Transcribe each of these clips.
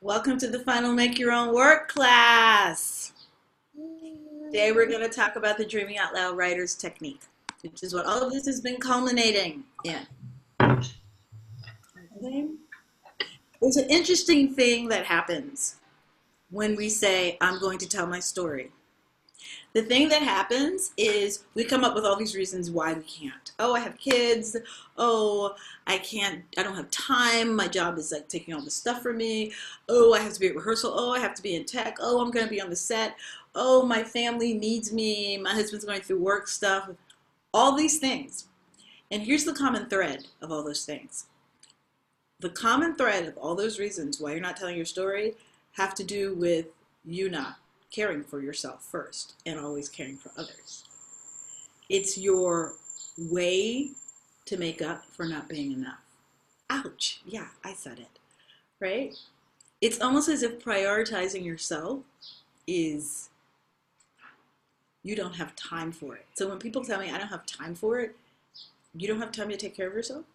Welcome to the final Make Your Own Work class. Today we're going to talk about the Dreaming Out Loud Writers Technique, which is what all of this has been culminating in. Okay. There's an interesting thing that happens when we say, I'm going to tell my story. The thing that happens is we come up with all these reasons why we can't. Oh, I have kids. Oh, I don't have time. My job is like taking all the stuff from me. Oh, I have to be at rehearsal. Oh, I have to be in tech. Oh, I'm going to be on the set. Oh, my family needs me. My husband's going through work stuff. All these things. And here's the common thread of all those things. The common thread of all those reasons why you're not telling your story have to do with you not caring for yourself first and always caring for others. It's your way to make up for not being enough. Ouch. Yeah, I said it. Right? It's almost as if prioritizing yourself is you don't have time for it. So when people tell me I don't have time for it, you don't have time to take care of yourself?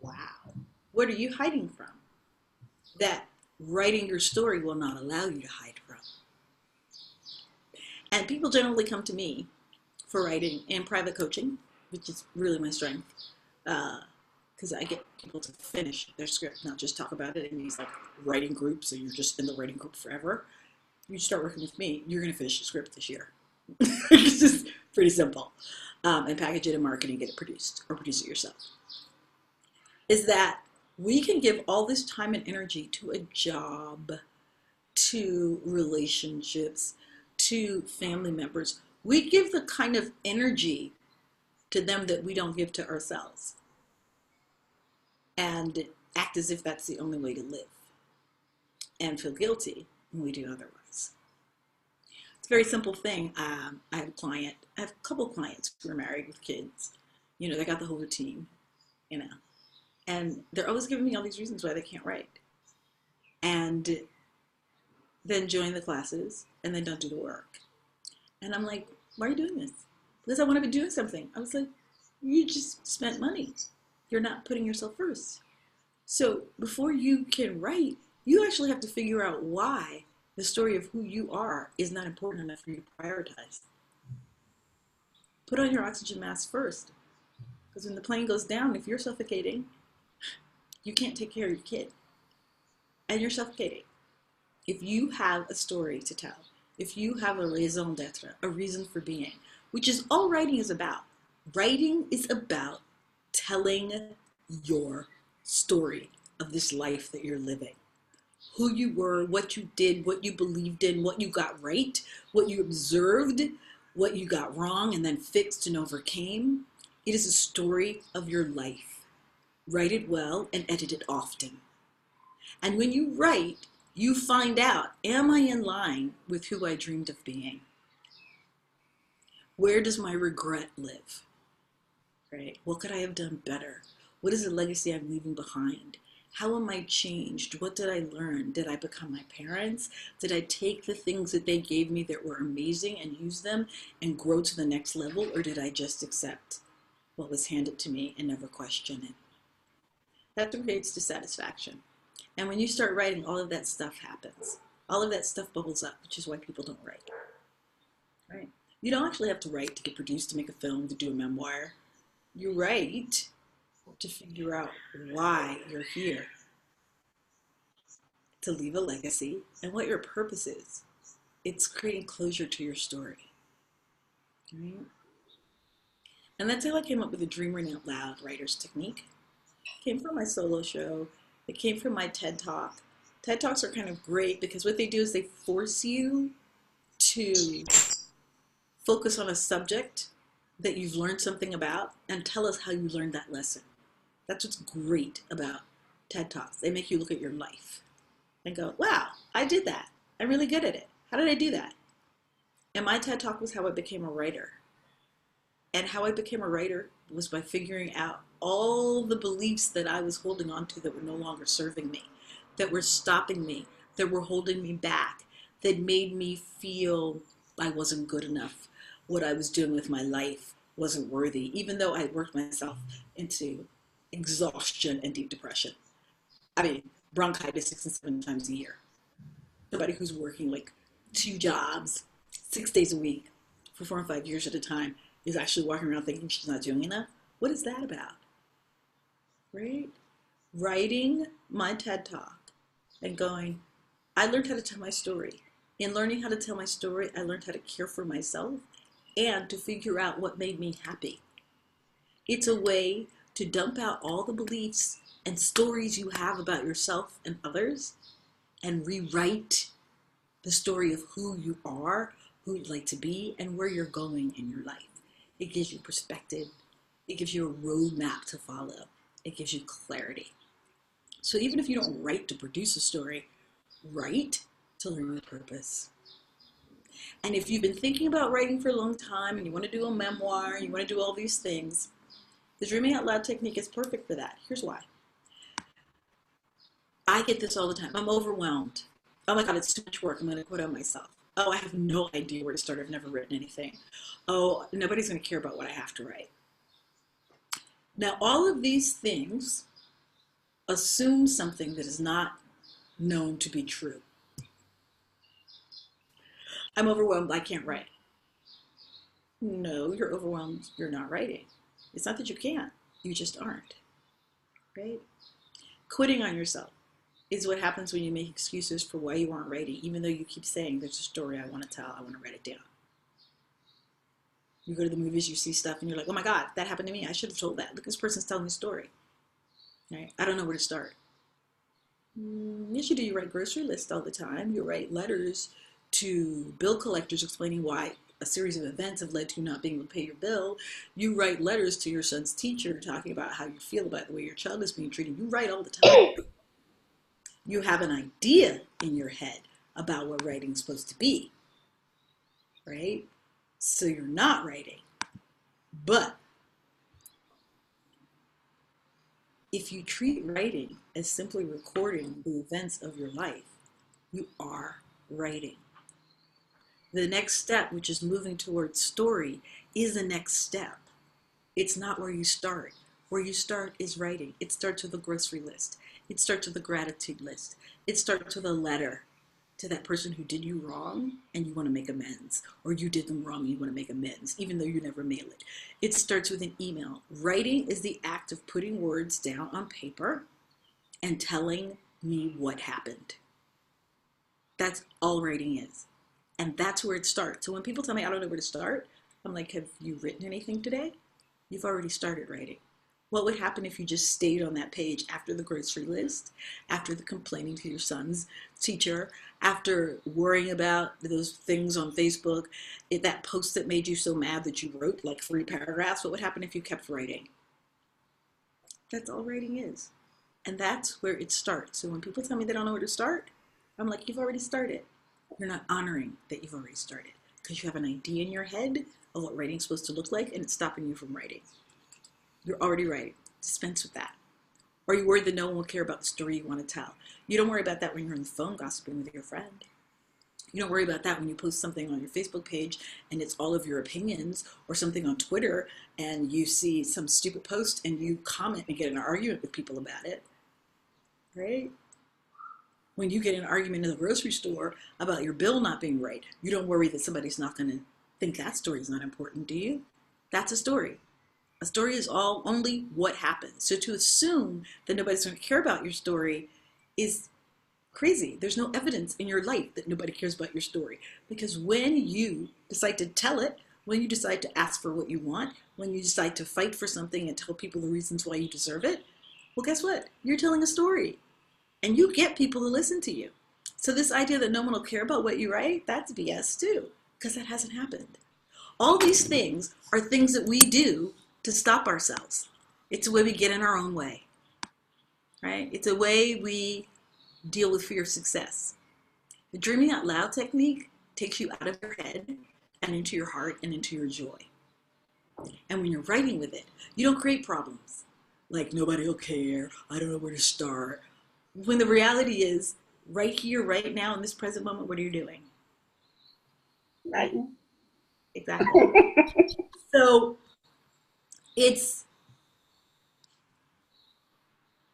Wow. What are you hiding from that writing your story will not allow you to hide from? And people generally come to me for writing and private coaching, which is really my strength, because I get people to finish their script, not just talk about it in these like writing groups, so you're just in the writing group forever. You start working with me, you're going to finish the script this year. It's just pretty simple. And package it in marketing, get it produced, or produce it yourself. Is that we can give all this time and energy to a job, to relationships, to family members. We give the kind of energy to them that we don't give to ourselves and act as if that's the only way to live and feel guilty when we do otherwise. It's a very simple thing. I have a couple clients who are married with kids. You know, they got the whole routine, you know, and they're always giving me all these reasons why they can't write. And then join the classes and then don't do the work. And I'm like, why are you doing this? Because I want to be doing something. I was like, you just spent money. You're not putting yourself first. So before you can write, you actually have to figure out why the story of who you are is not important enough for you to prioritize. Put on your oxygen mask first. Because when the plane goes down, if you're suffocating, you can't take care of your kid. And you're suffocating. If you have a story to tell, if you have a raison d'etre, a reason for being, which is all writing is about. Writing is about telling your story of this life that you're living. Who you were, what you did, what you believed in, what you got right, what you observed, what you got wrong and then fixed and overcame. It is a story of your life. Write it well and edit it often. And when you write, you find out, am I in line with who I dreamed of being? Where does my regret live? Right? What could I have done better? What is the legacy I'm leaving behind? How am I changed? What did I learn? Did I become my parents? Did I take the things that they gave me that were amazing and use them and grow to the next level? Or did I just accept what was handed to me and never question it? That creates dissatisfaction. And when you start writing, all of that stuff happens. All of that stuff bubbles up, which is why people don't write. Right? You don't actually have to write to get produced, to make a film, to do a memoir. You write to figure out why you're here, to leave a legacy, and what your purpose is. It's creating closure to your story. Right? And that's how I came up with the Dreaming Out Loud Writers Technique. It came from my solo show. It came from my TED Talk. TED Talks are kind of great because what they do is they force you to focus on a subject that you've learned something about and tell us how you learned that lesson. That's what's great about TED Talks. They make you look at your life and go, wow, I did that. I'm really good at it. How did I do that? And my TED Talk was how I became a writer. And how I became a writer was by figuring out all the beliefs that I was holding on to that were no longer serving me, that were stopping me, that were holding me back, that made me feel I wasn't good enough. What I was doing with my life wasn't worthy, even though I had worked myself into exhaustion and deep depression. I mean, bronchitis 6 and 7 times a year. Somebody who's working like 2 jobs, 6 days a week for 4 and 5 years at a time is actually walking around thinking she's not doing enough. What is that about? Right? Writing my TED Talk and going, I learned how to tell my story. In learning how to tell my story, I learned how to care for myself and to figure out what made me happy. It's a way to dump out all the beliefs and stories you have about yourself and others and rewrite the story of who you are, who you'd like to be, and where you're going in your life. It gives you perspective. It gives you a roadmap to follow. It gives you clarity. So even if you don't write to produce a story, write to learn the purpose. And if you've been thinking about writing for a long time and you want to do a memoir, you want to do all these things, the Dreaming Out Loud technique is perfect for that. Here's why. I get this all the time. I'm overwhelmed. Oh my God, it's too much work. I'm going to quit on myself. Oh, I have no idea where to start. I've never written anything. Oh, nobody's going to care about what I have to write. Now, all of these things assume something that is not known to be true. I'm overwhelmed. I can't write. No, you're overwhelmed. You're not writing. It's not that you can't. You just aren't. Right? Quitting on yourself is what happens when you make excuses for why you aren't writing, even though you keep saying, there's a story I want to tell, I want to write it down. You go to the movies, you see stuff, and you're like, oh my God, that happened to me. I should have told that. Look, this person's telling a story. Right? I don't know where to start. Yes, you do. You write grocery lists all the time. You write letters to bill collectors explaining why a series of events have led to you not being able to pay your bill. You write letters to your son's teacher talking about how you feel about the way your child is being treated. You write all the time. You have an idea in your head about what writing is supposed to be, right? So you're not writing. But if you treat writing as simply recording the events of your life, you are writing. The next step, which is moving towards story, is the next step. It's not where you start. Where you start is writing. It starts with a grocery list. It starts with a gratitude list. It starts with a letter to that person who did you wrong and you want to make amends, or you did them wrong and you want to make amends, even though you never mail it. It starts with an email. Writing is the act of putting words down on paper and telling me what happened. That's all writing is. And that's where it starts. So when people tell me I don't know where to start, I'm like, have you written anything today? You've already started writing. What would happen if you just stayed on that page after the grocery list, after the complaining to your son's teacher, after worrying about those things on Facebook, that post that made you so mad that you wrote like 3 paragraphs? What would happen if you kept writing? That's all writing is. And that's where it starts. So when people tell me they don't know where to start, I'm like, you've already started. You're not honoring that you've already started because you have an idea in your head of what writing's supposed to look like and it's stopping you from writing. You're already writing. Dispense with that. Or you're worried that no one will care about the story you want to tell. You don't worry about that when you're on the phone gossiping with your friend. You don't worry about that when you post something on your Facebook page and it's all of your opinions, or something on Twitter and you see some stupid post and you comment and get in an argument with people about it. Right? When you get in an argument in the grocery store about your bill not being right, you don't worry that somebody's not going to think that story is not important, do you? That's a story. A story is only what happens. So to assume that nobody's going to care about your story is crazy. There's no evidence in your life that nobody cares about your story. Because when you decide to tell it, when you decide to ask for what you want, when you decide to fight for something and tell people the reasons why you deserve it, well, guess what? You're telling a story. And you get people to listen to you. So this idea that no one will care about what you write, that's BS too, because that hasn't happened. All these things are things that we do to stop ourselves. It's a way we get in our own way, right? It's a way we deal with fear of success. The Dreaming Out Loud technique takes you out of your head and into your heart and into your joy. And when you're writing with it, you don't create problems. Like, nobody will care, I don't know where to start. When the reality is, right here, right now, in this present moment, what are you doing? Writing. Exactly. So it's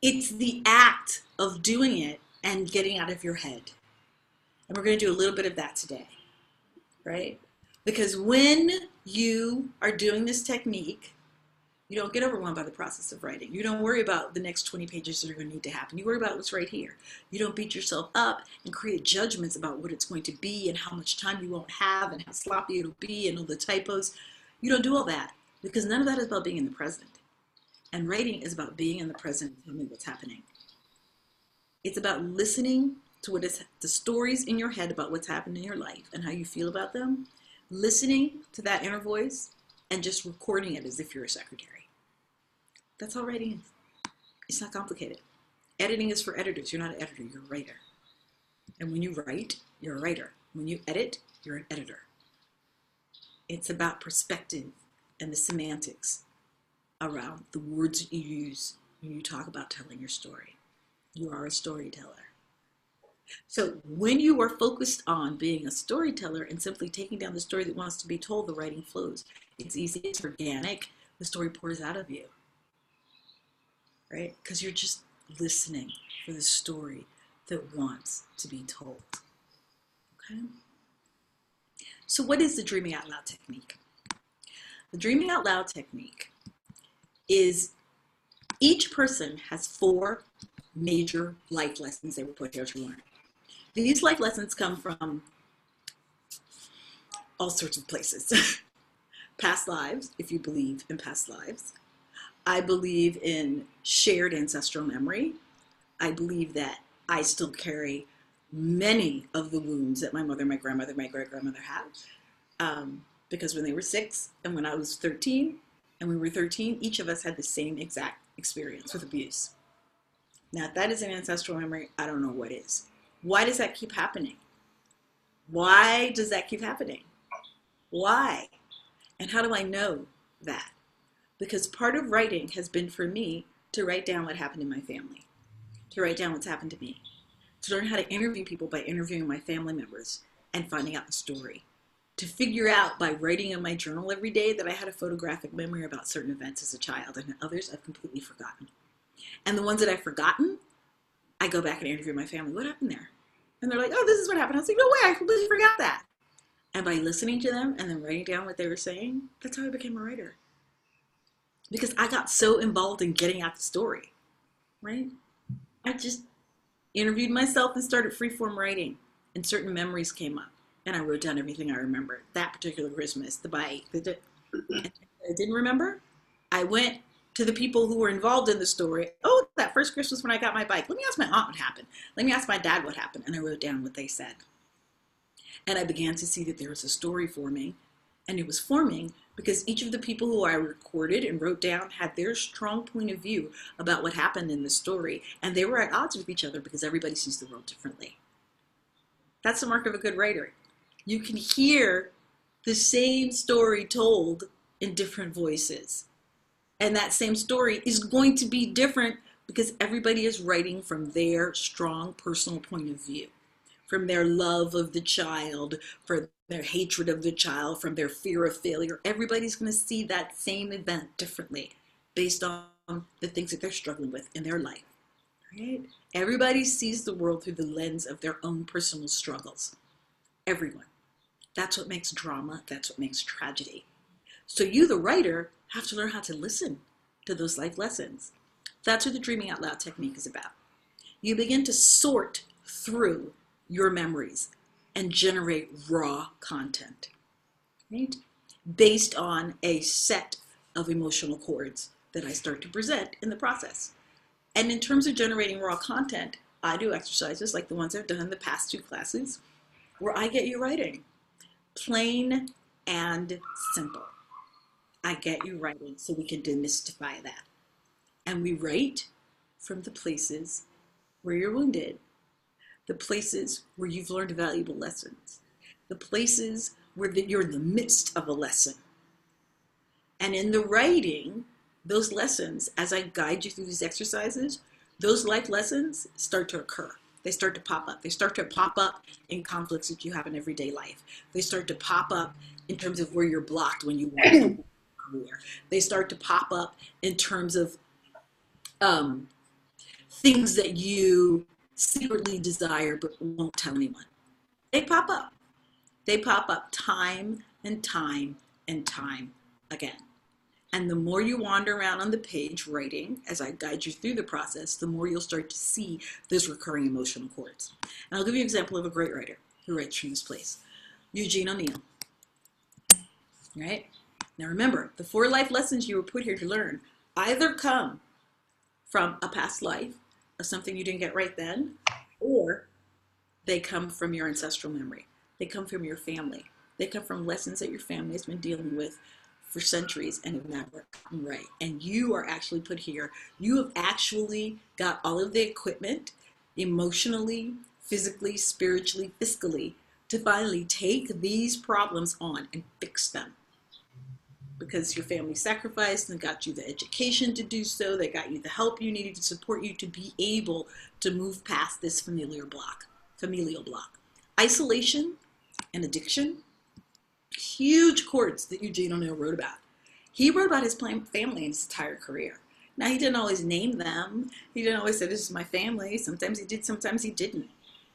It's the act of doing it and getting out of your head. And we're going to do a little bit of that today, right? Because when you are doing this technique, you don't get overwhelmed by the process of writing. You don't worry about the next 20 pages that are going to need to happen. You worry about what's right here. You don't beat yourself up and create judgments about what it's going to be and how much time you won't have and how sloppy it'll be and all the typos. You don't do all that because none of that is about being in the present. And writing is about being in the present and telling what's happening. It's about listening to what is the stories in your head about what's happened in your life and how you feel about them, listening to that inner voice, and just recording it as if you're a secretary. That's all writing is. It's not complicated. Editing is for editors. You're not an editor, you're a writer. And when you write, you're a writer. When you edit, you're an editor. It's about perspective and the semantics around the words that you use when you talk about telling your story. You are a storyteller. So when you are focused on being a storyteller and simply taking down the story that wants to be told, the writing flows. It's easy, it's organic, the story pours out of you, right? Because you're just listening for the story that wants to be told, okay? So what is the Dreaming Out Loud technique? The Dreaming Out Loud technique is each person has 4 major life lessons they were put here to learn. These life lessons come from all sorts of places. Past lives, if you believe in past lives. I believe in shared ancestral memory. I believe that I still carry many of the wounds that my mother, my grandmother, my great-grandmother had. Because when they were 6 and when I was 13 and we were 13, each of us had the same exact experience with abuse. Now, if that is an ancestral memory, I don't know what is. Why does that keep happening? Why does that keep happening? Why? And how do I know that? Because part of writing has been for me to write down what happened in my family, to write down what's happened to me, to learn how to interview people by interviewing my family members and finding out the story, to figure out by writing in my journal every day that I had a photographic memory about certain events as a child, and others I've completely forgotten. And the ones that I've forgotten, I go back and interview my family. What happened there? And they're like, oh, this is what happened. I was like, no way, I completely forgot that. And by listening to them and then writing down what they were saying, that's how I became a writer. Because I got so involved in getting out the story, right? I just interviewed myself and started freeform writing, and certain memories came up. And I wrote down everything I remembered. That particular Christmas, the bike, I didn't remember. I went to the people who were involved in the story. Oh, that first Christmas when I got my bike. Let me ask my aunt what happened. Let me ask my dad what happened. And I wrote down what they said. And I began to see that there was a story forming. And it was forming because each of the people who I recorded and wrote down had their strong point of view about what happened in the story. And they were at odds with each other because everybody sees the world differently. That's the mark of a good writer. You can hear the same story told in different voices. And that same story is going to be different because everybody is writing from their strong personal point of view, from their love of the child, from their hatred of the child, from their fear of failure. Everybody's going to see that same event differently based on the things that they're struggling with in their life. Right? Everybody sees the world through the lens of their own personal struggles. Everyone. That's what makes drama. That's what makes tragedy. So you, the writer, have to learn how to listen to those life lessons. That's what the Dreaming Out Loud technique is about. You begin to sort through your memories and generate raw content, right? Based on a set of emotional chords that I start to present in the process. And in terms of generating raw content, I do exercises like the ones I've done in the past 2 classes where I get you writing. Plain and simple. I get you writing so we can demystify that. And we write from the places where you're wounded, the places where you've learned valuable lessons, the places where you're in the midst of a lesson. And in the writing, those lessons, as I guide you through these exercises, those life lessons start to occur. They start to pop up. They start to pop up in conflicts that you have in everyday life. They start to pop up in terms of where you're blocked when you want to career. They start to pop up in terms of things that you secretly desire but won't tell anyone. They pop up. They pop up time and time and time again. And the more you wander around on the page writing, as I guide you through the process, the more you'll start to see those recurring emotional chords. And I'll give you an example of a great writer who writes from this place, Eugene O'Neill. Right? Now remember, the 4 life lessons you were put here to learn either come from a past life of something you didn't get right then, or they come from your ancestral memory. They come from your family. They come from lessons that your family has been dealing with for centuries and have never gotten right. And you are actually put here. You have actually got all of the equipment, emotionally, physically, spiritually, fiscally, to finally take these problems on and fix them. Because your family sacrificed and got you the education to do so. They got you the help you needed to support you to be able to move past this familial block. Isolation and addiction, huge chords that Eugene O'Neill wrote about. He wrote about his family in his entire career. Now, he didn't always name them. He didn't always say, this is my family. Sometimes he did, sometimes he didn't.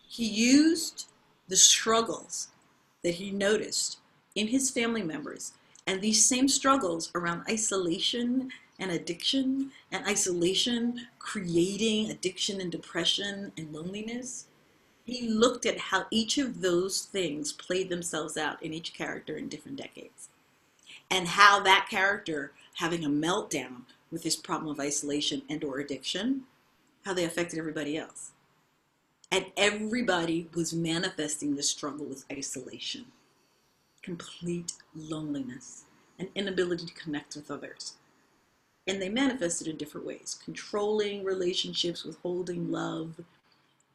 He used the struggles that he noticed in his family members, and these same struggles around isolation and addiction, and isolation creating addiction and depression and loneliness. He looked at how each of those things played themselves out in each character in different decades, and how that character having a meltdown with this problem of isolation and or addiction, how they affected everybody else. And everybody was manifesting the struggle with isolation, complete loneliness, an inability to connect with others. And they manifested in different ways, controlling relationships, withholding love.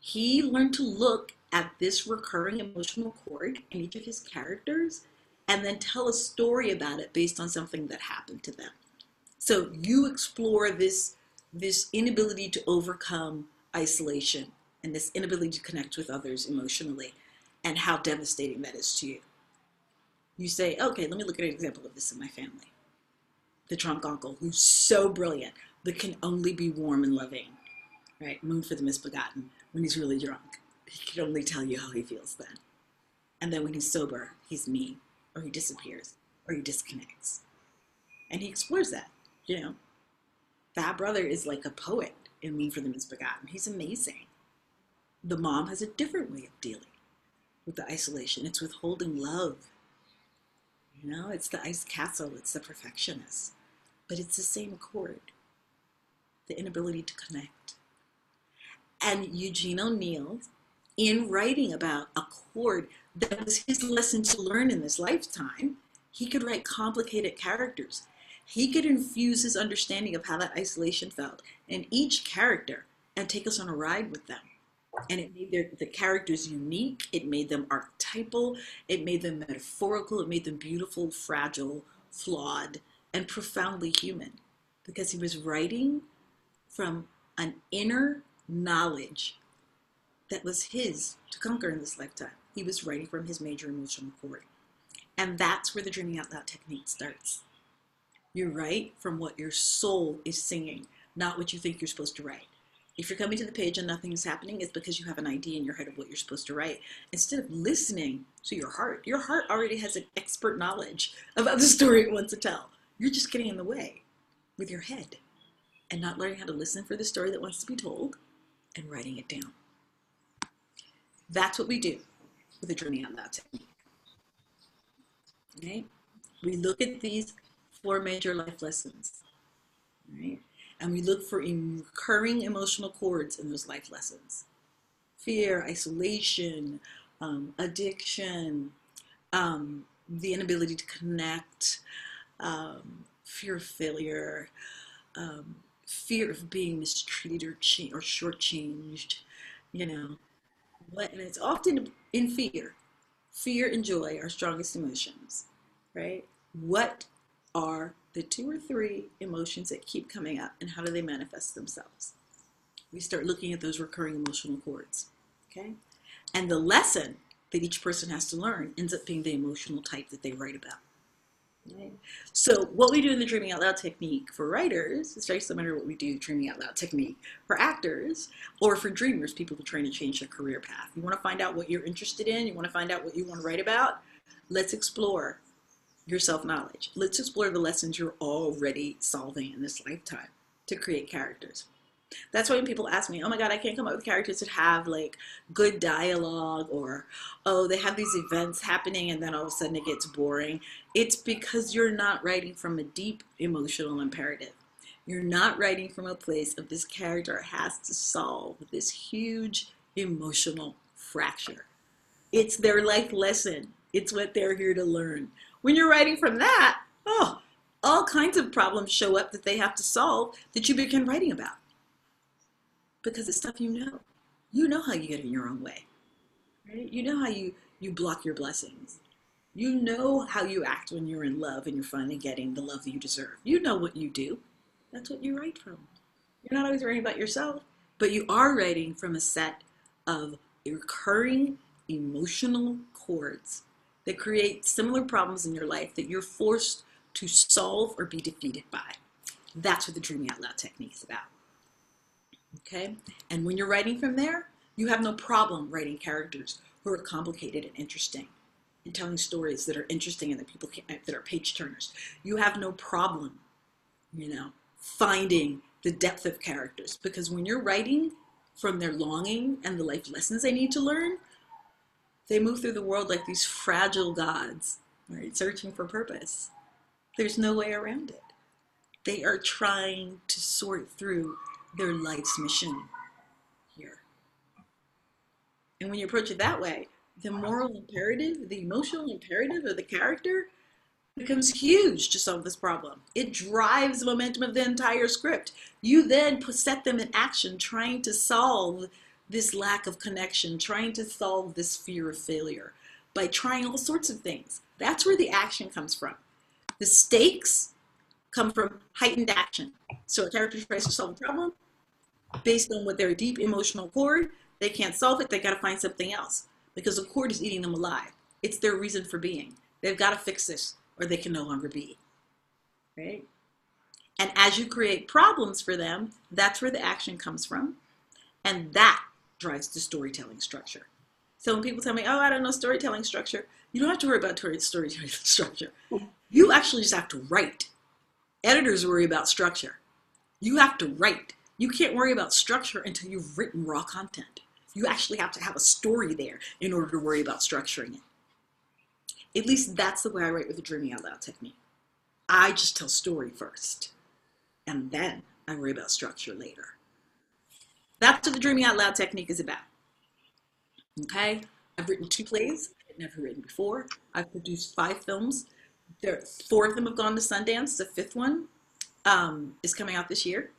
He learned to look at this recurring emotional chord in each of his characters and then tell a story about it based on something that happened to them. So you explore this inability to overcome isolation and this inability to connect with others emotionally and how devastating that is to you. You say, okay, let me look at an example of this in my family. The drunk uncle who's so brilliant but can only be warm and loving, right? Moon for the misbegotten. When he's really drunk, he can only tell you how he feels then. And then when he's sober, he's mean, or he disappears, or he disconnects. And he explores that, you know. That brother is like a poet in Moon for the Misbegotten. He's amazing. The mom has a different way of dealing with the isolation. It's withholding love. You know, it's the ice castle, it's the perfectionist. But it's the same chord, the inability to connect. And Eugene O'Neill, in writing about a chord that was his lesson to learn in this lifetime, he could write complicated characters. He could infuse his understanding of how that isolation felt in each character and take us on a ride with them. And it made the characters unique. It made them archetypal. It made them metaphorical. It made them beautiful, fragile, flawed, and profoundly human. Because he was writing from an inner knowledge that was his to conquer in this lifetime. He was writing from his major emotional chord. And that's where the Dreaming Out Loud technique starts. You write from what your soul is singing, not what you think you're supposed to write. If you're coming to the page and nothing is happening, it's because you have an idea in your head of what you're supposed to write. Instead of listening to your heart already has an expert knowledge about the story it wants to tell. You're just getting in the way with your head and not learning how to listen for the story that wants to be told and writing it down. That's what we do with the Dreaming Out Loud technique. Okay? We look at these 4 major life lessons, right? And we look for recurring emotional chords in those life lessons. Fear, isolation, addiction, the inability to connect, fear of failure, fear of being mistreated or shortchanged, you know. And it's often in fear. Fear and joy are strongest emotions, right? What are the 2 or 3 emotions that keep coming up, and how do they manifest themselves? We start looking at those recurring emotional chords, okay? And the lesson that each person has to learn ends up being the emotional type that they write about. Right. So what we do in the Dreaming Out Loud technique for writers is very similar to what we do Dreaming Out Loud technique for actors or for dreamers, people who are trying to change their career path. You want to find out what you're interested in, you want to find out what you want to write about, let's explore your self-knowledge. Let's explore the lessons you're already solving in this lifetime to create characters. That's why when people ask me, oh my God, I can't come up with characters that have like good dialogue, or, oh, they have these events happening and then all of a sudden it gets boring. It's because you're not writing from a deep emotional imperative. You're not writing from a place of this character has to solve this huge emotional fracture. It's their life lesson. It's what they're here to learn. When you're writing from that, oh, all kinds of problems show up that they have to solve that you begin writing about because it's stuff you know. You know how you get in your own way, right? You know how you block your blessings. You know how you act when you're in love and you're finally getting the love that you deserve. You know what you do. That's what you write from. You're not always writing about yourself, but you are writing from a set of recurring emotional chords that create similar problems in your life that you're forced to solve or be defeated by. That's what the Dreaming Out Loud technique is about. Okay? And when you're writing from there, you have no problem writing characters who are complicated and interesting and telling stories that are interesting and that are page turners. You have no problem, finding the depth of characters, because when you're writing from their longing and the life lessons they need to learn, they move through the world like these fragile gods, right, searching for purpose. There's no way around it. They are trying to sort through their life's mission here. And when you approach it that way, the moral imperative, the emotional imperative of the character becomes huge to solve this problem. It drives the momentum of the entire script. You then set them in action trying to solve this lack of connection, trying to solve this fear of failure by trying all sorts of things. That's where the action comes from. The stakes come from heightened action. So a character tries to solve a problem based on what their deep emotional cord. They can't solve it. They got to find something else because the cord is eating them alive. It's their reason for being. They've got to fix this or they can no longer be, right? And as you create problems for them, that's where the action comes from. And that drives the storytelling structure. So when people tell me, oh, I don't know storytelling structure, you don't have to worry about storytelling structure. You actually just have to write. Editors worry about structure. You have to write. You can't worry about structure until you've written raw content. You actually have to have a story there in order to worry about structuring it. At least that's the way I write with the Dreaming Out Loud technique. I just tell story first, and then I worry about structure later. That's what the Dreaming Out Loud technique is about. Okay? I've written 2 plays I've never written before. I've produced 5 films. 4 of them have gone to Sundance. The 5th one is coming out this year.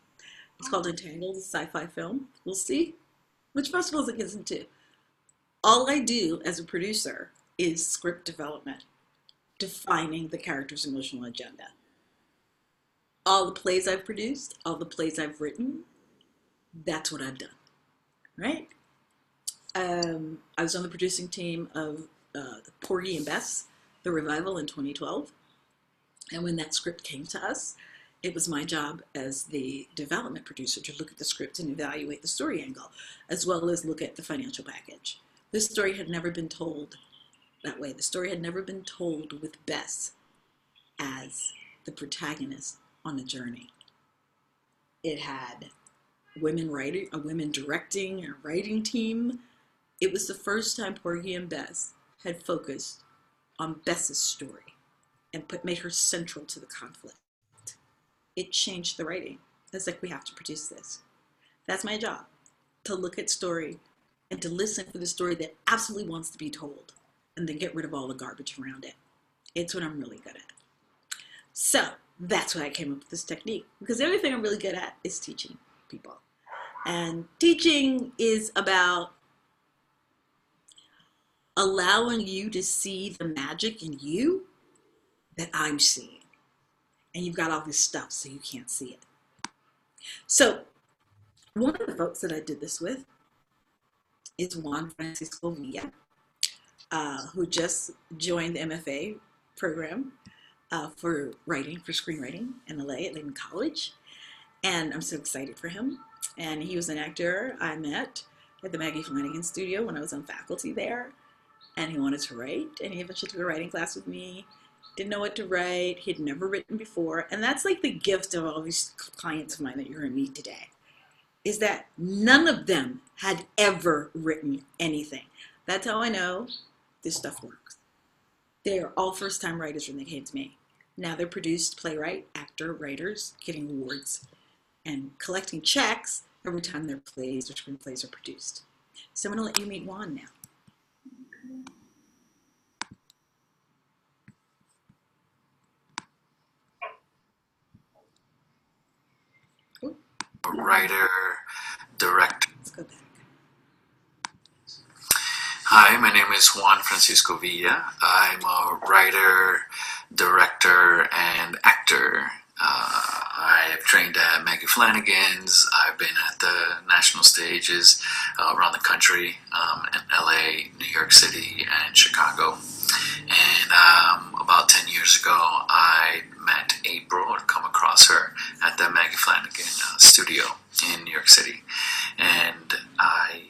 It's called Entangled, a sci-fi film. We'll see which festivals it gets into. All I do as a producer is script development, defining the character's emotional agenda. All the plays I've produced, all the plays I've written, that's what I've done, right? I was on the producing team of Porgy and Bess, the revival in 2012. And when that script came to us, it was my job as the development producer to look at the script and evaluate the story angle, as well as look at the financial package. This story had never been told that way. The story had never been told with Bess as the protagonist on a journey. It had women writing, a women directing, a writing team. It was the first time Porgy and Bess had focused on Bess's story and made her central to the conflict. It changed the writing. It's like, we have to produce this. That's my job, to look at story and to listen for the story that absolutely wants to be told and then get rid of all the garbage around it. It's what I'm really good at. So that's why I came up with this technique, because the other thing I'm really good at is teaching people. And teaching is about allowing you to see the magic in you that I'm seeing. And you've got all this stuff, so you can't see it. So one of the folks that I did this with is Juan Francisco Villa, who just joined the MFA program. for writing, for screenwriting in LA at Lehman College. And I'm so excited for him. And he was an actor I met at the Maggie Flanagan studio when I was on faculty there. And he wanted to write, and he eventually took a writing class with me. Didn't know what to write. He had never written before. And that's like the gift of all these clients of mine that you're going to meet today, is that none of them had ever written anything. That's how I know this stuff works. They are all first-time writers when they came to me. Now they're produced playwright, actor, writers, getting awards, and collecting checks every time their plays or screenplays are produced. So I'm going to let you meet Juan now. Writer, director. Let's go back. Hi, my name is Juan Francisco Villa. I'm a writer, director, and actor. I have trained at Maggie Flanagan's. I've been at the national stages around the country, in LA, New York City, and Chicago. And about 10 years ago, I met April, or come across her, at the Maggie Flanagan studio in New York City. And I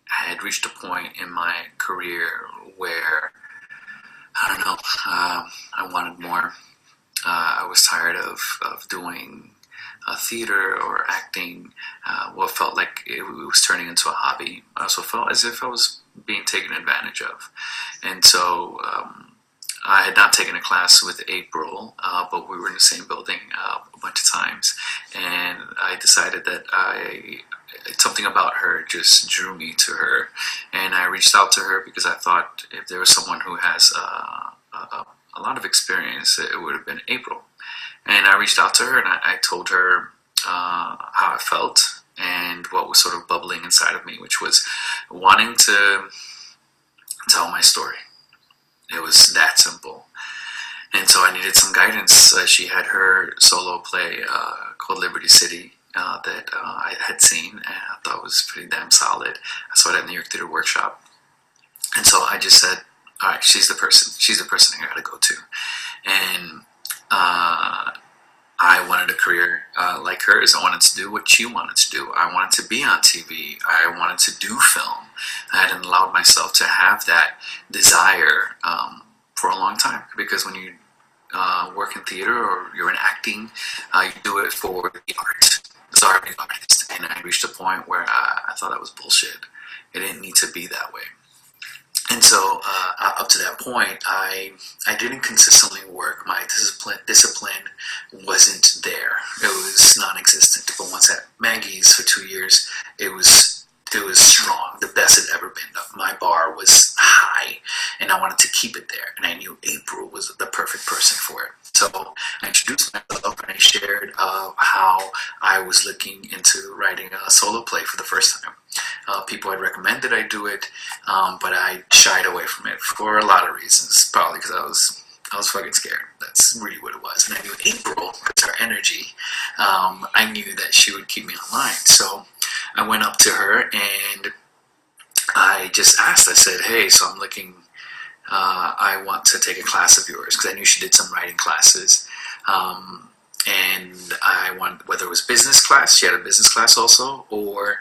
had reached a point in my career where, I don't know, I wanted more. I was tired of doing theater or acting, what felt like it was turning into a hobby. I also felt as if I was being taken advantage of. And so I had not taken a class with April, but we were in the same building a bunch of times. And I decided that something about her just drew me to her. And I reached out to her because I thought if there was someone who has a lot of experience, it would have been April. And I reached out to her and I told her how I felt and what was sort of bubbling inside of me, which was wanting to tell my story. It was that simple. And so I needed some guidance. She had her solo play called Liberty City that I had seen and I thought was pretty damn solid. I saw it at New York Theater Workshop. And so I just said, all right, she's the person I gotta go to. And I wanted a career like hers. I wanted to do what she wanted to do. I wanted to be on TV. I wanted to do film. I hadn't allowed myself to have that desire for a long time, because when you work in theater or you're in acting, you do it for the art. Sorry, the artist. And I reached a point where I thought that was bullshit. It didn't need to be that way. And so up to that point, I didn't consistently work. My discipline wasn't there. It was non-existent. But once at Maggie's for 2 years, it was strong, the best it ever been. My bar was high, and I wanted to keep it there. And I knew April was the perfect person for it. So I introduced myself and I shared how I was looking into writing a solo play for the first time. People had recommended I do it, but I shied away from it for a lot of reasons. Probably because I was fucking scared. That's really what it was. And I knew April, because her energy, I knew that she would keep me online. So I went up to her and I just asked. I said, hey, so I'm looking, I want to take a class of yours, because I knew she did some writing classes. And I want, whether it was business class, she had a business class also, or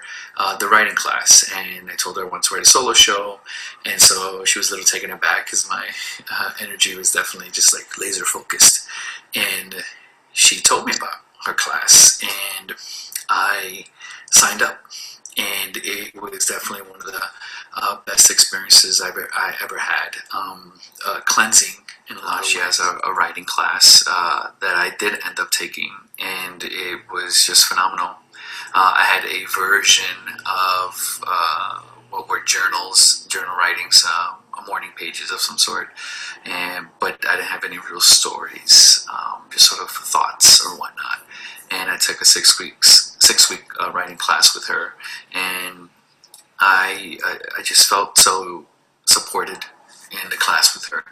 the writing class. And I told her I wanted to write a solo show. And so she was a little taken aback, because my energy was definitely just like laser focused. And she told me about her class, and I signed up. And it was definitely one of the best experiences I ever had. Cleansing in a lot of ways. She has a writing class that I did end up taking, and it was just phenomenal. I had a version of what were journal writings, morning pages of some sort, but I didn't have any real stories, just sort of thoughts or whatnot. And I took a six week writing class with her, and I just felt so supported in the class with her.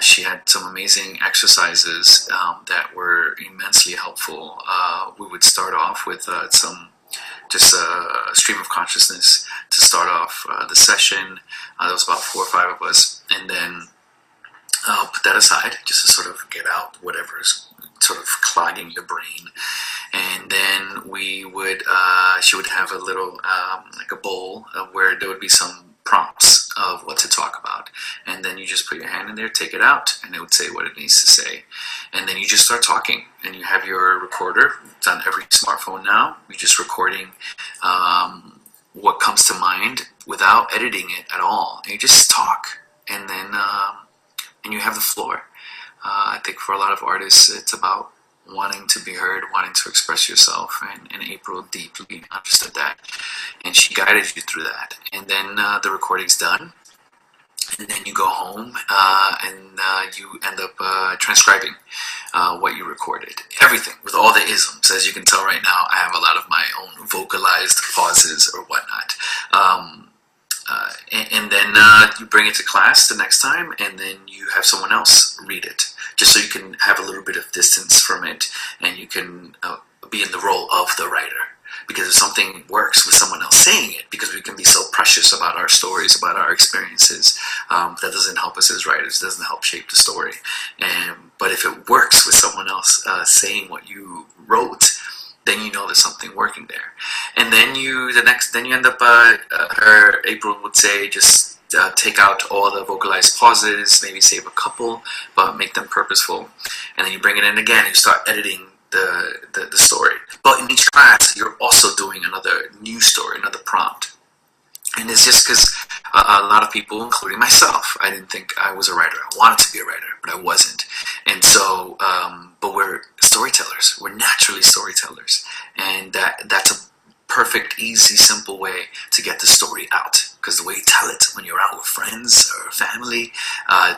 She had some amazing exercises that were immensely helpful. We would start off with just a stream of consciousness to start off the session. There was about 4 or 5 of us, and then put that aside just to sort of get out whatever is sort of clogging the brain. And then she would have a little, like a bowl where there would be some prompts of what to talk about. And then you just put your hand in there, take it out, and it would say what it needs to say. And then you just start talking. And you have your recorder. It's on every smartphone now. You're just recording what comes to mind without editing it at all. And you just talk. And then and you have the floor. I think for a lot of artists, it's about wanting to be heard, wanting to express yourself, and April deeply understood that, and she guided you through that. And then the recording's done, and then you go home and you end up transcribing what you recorded. Everything, with all the isms. As you can tell right now, I have a lot of my own vocalized pauses or whatnot. And then you bring it to class the next time, and then you have someone else read it, just so you can have a little bit of distance from it, and you can be in the role of the writer. Because if something works with someone else saying it, because we can be so precious about our stories, about our experiences, that doesn't help us as writers, doesn't help shape the story. But if it works with someone else saying what you wrote, then you know there's something working there. And then you end up, April would say, just take out all the vocalized pauses, maybe save a couple, but make them purposeful. And then you bring it in again and you start editing the story. But in each class, you're also doing another new story, another prompt. And it's just because a lot of people, including myself, I didn't think I was a writer. I wanted to be a writer, but I wasn't. And so, but we're storytellers. We're naturally storytellers. And that's a perfect, easy, simple way to get the story out. Because the way you tell it when you're out with friends or family,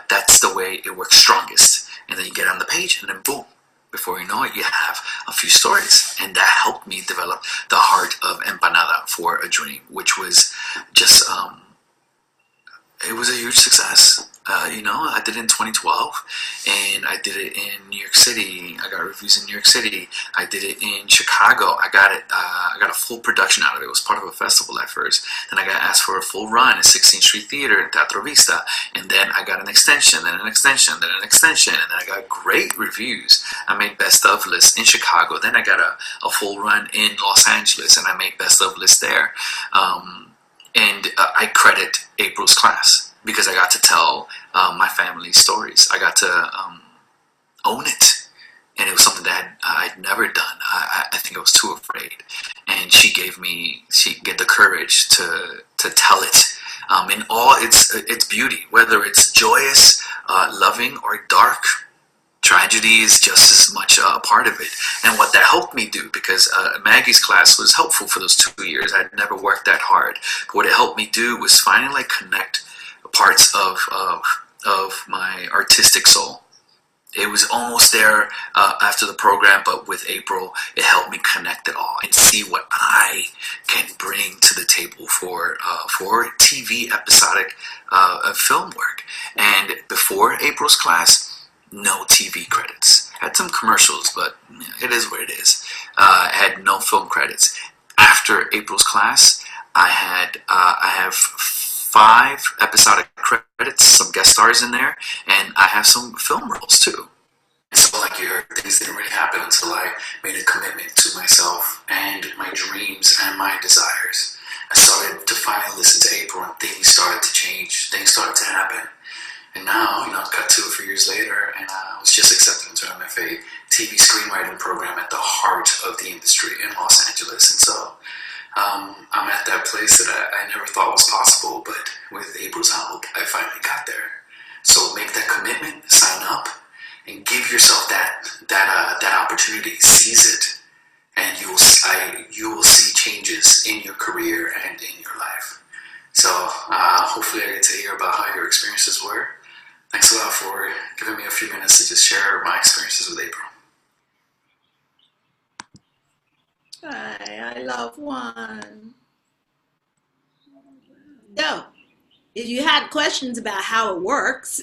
that's the way it works strongest. And then you get on the page and then boom. Before you know it, you have a few stories. And that helped me develop the heart of Empanada for a Dream, which was just, it was a huge success. I did it in 2012, and I did it in New York City. I got reviews in New York City. I did it in Chicago. I got a full production out of it. It was part of a festival at first. Then I got asked for a full run at 16th Street Theater in Teatro Vista, and then I got an extension, then an extension, then an extension, and then I got great reviews. I made best of lists in Chicago. Then I got a full run in Los Angeles, and I made best of lists there. And I credit April's class, because I got to tell my family's stories. I got to own it. And it was something that I'd never done. I think I was too afraid. And she gave the courage to tell it in all its beauty, whether it's joyous, loving, or dark. Tragedy is just as much a part of it. And what that helped me do, because Maggie's class was helpful for those 2 years. I'd never worked that hard. But what it helped me do was finally connect parts of my artistic soul. It was almost there after the program, but with April, it helped me connect it all and see what I can bring to the table for TV episodic film work. And before April's class, no TV credits. Had some commercials, but it is what it is. Had no film credits. After April's class, I have 5 episodic credits, some guest stars in there, and I have some film roles too. And so, like you heard, things didn't really happen until I made a commitment to myself and my dreams and my desires. I started to finally listen to April, and things started to change. Things started to happen. And now, cut 2 or 3 years later, and I was just accepted into an MFA TV screenwriting program at the heart of the industry in Los Angeles. And so, I'm at that place that I never thought was possible, but with April's help, I finally got there. So make that commitment, sign up, and give yourself that opportunity. Seize it, and you will see changes in your career and in your life. So hopefully I get to hear about how your experiences were. Thanks a lot for giving me a few minutes to just share my experiences with April. Hi, I love one. So, if you had questions about how it works,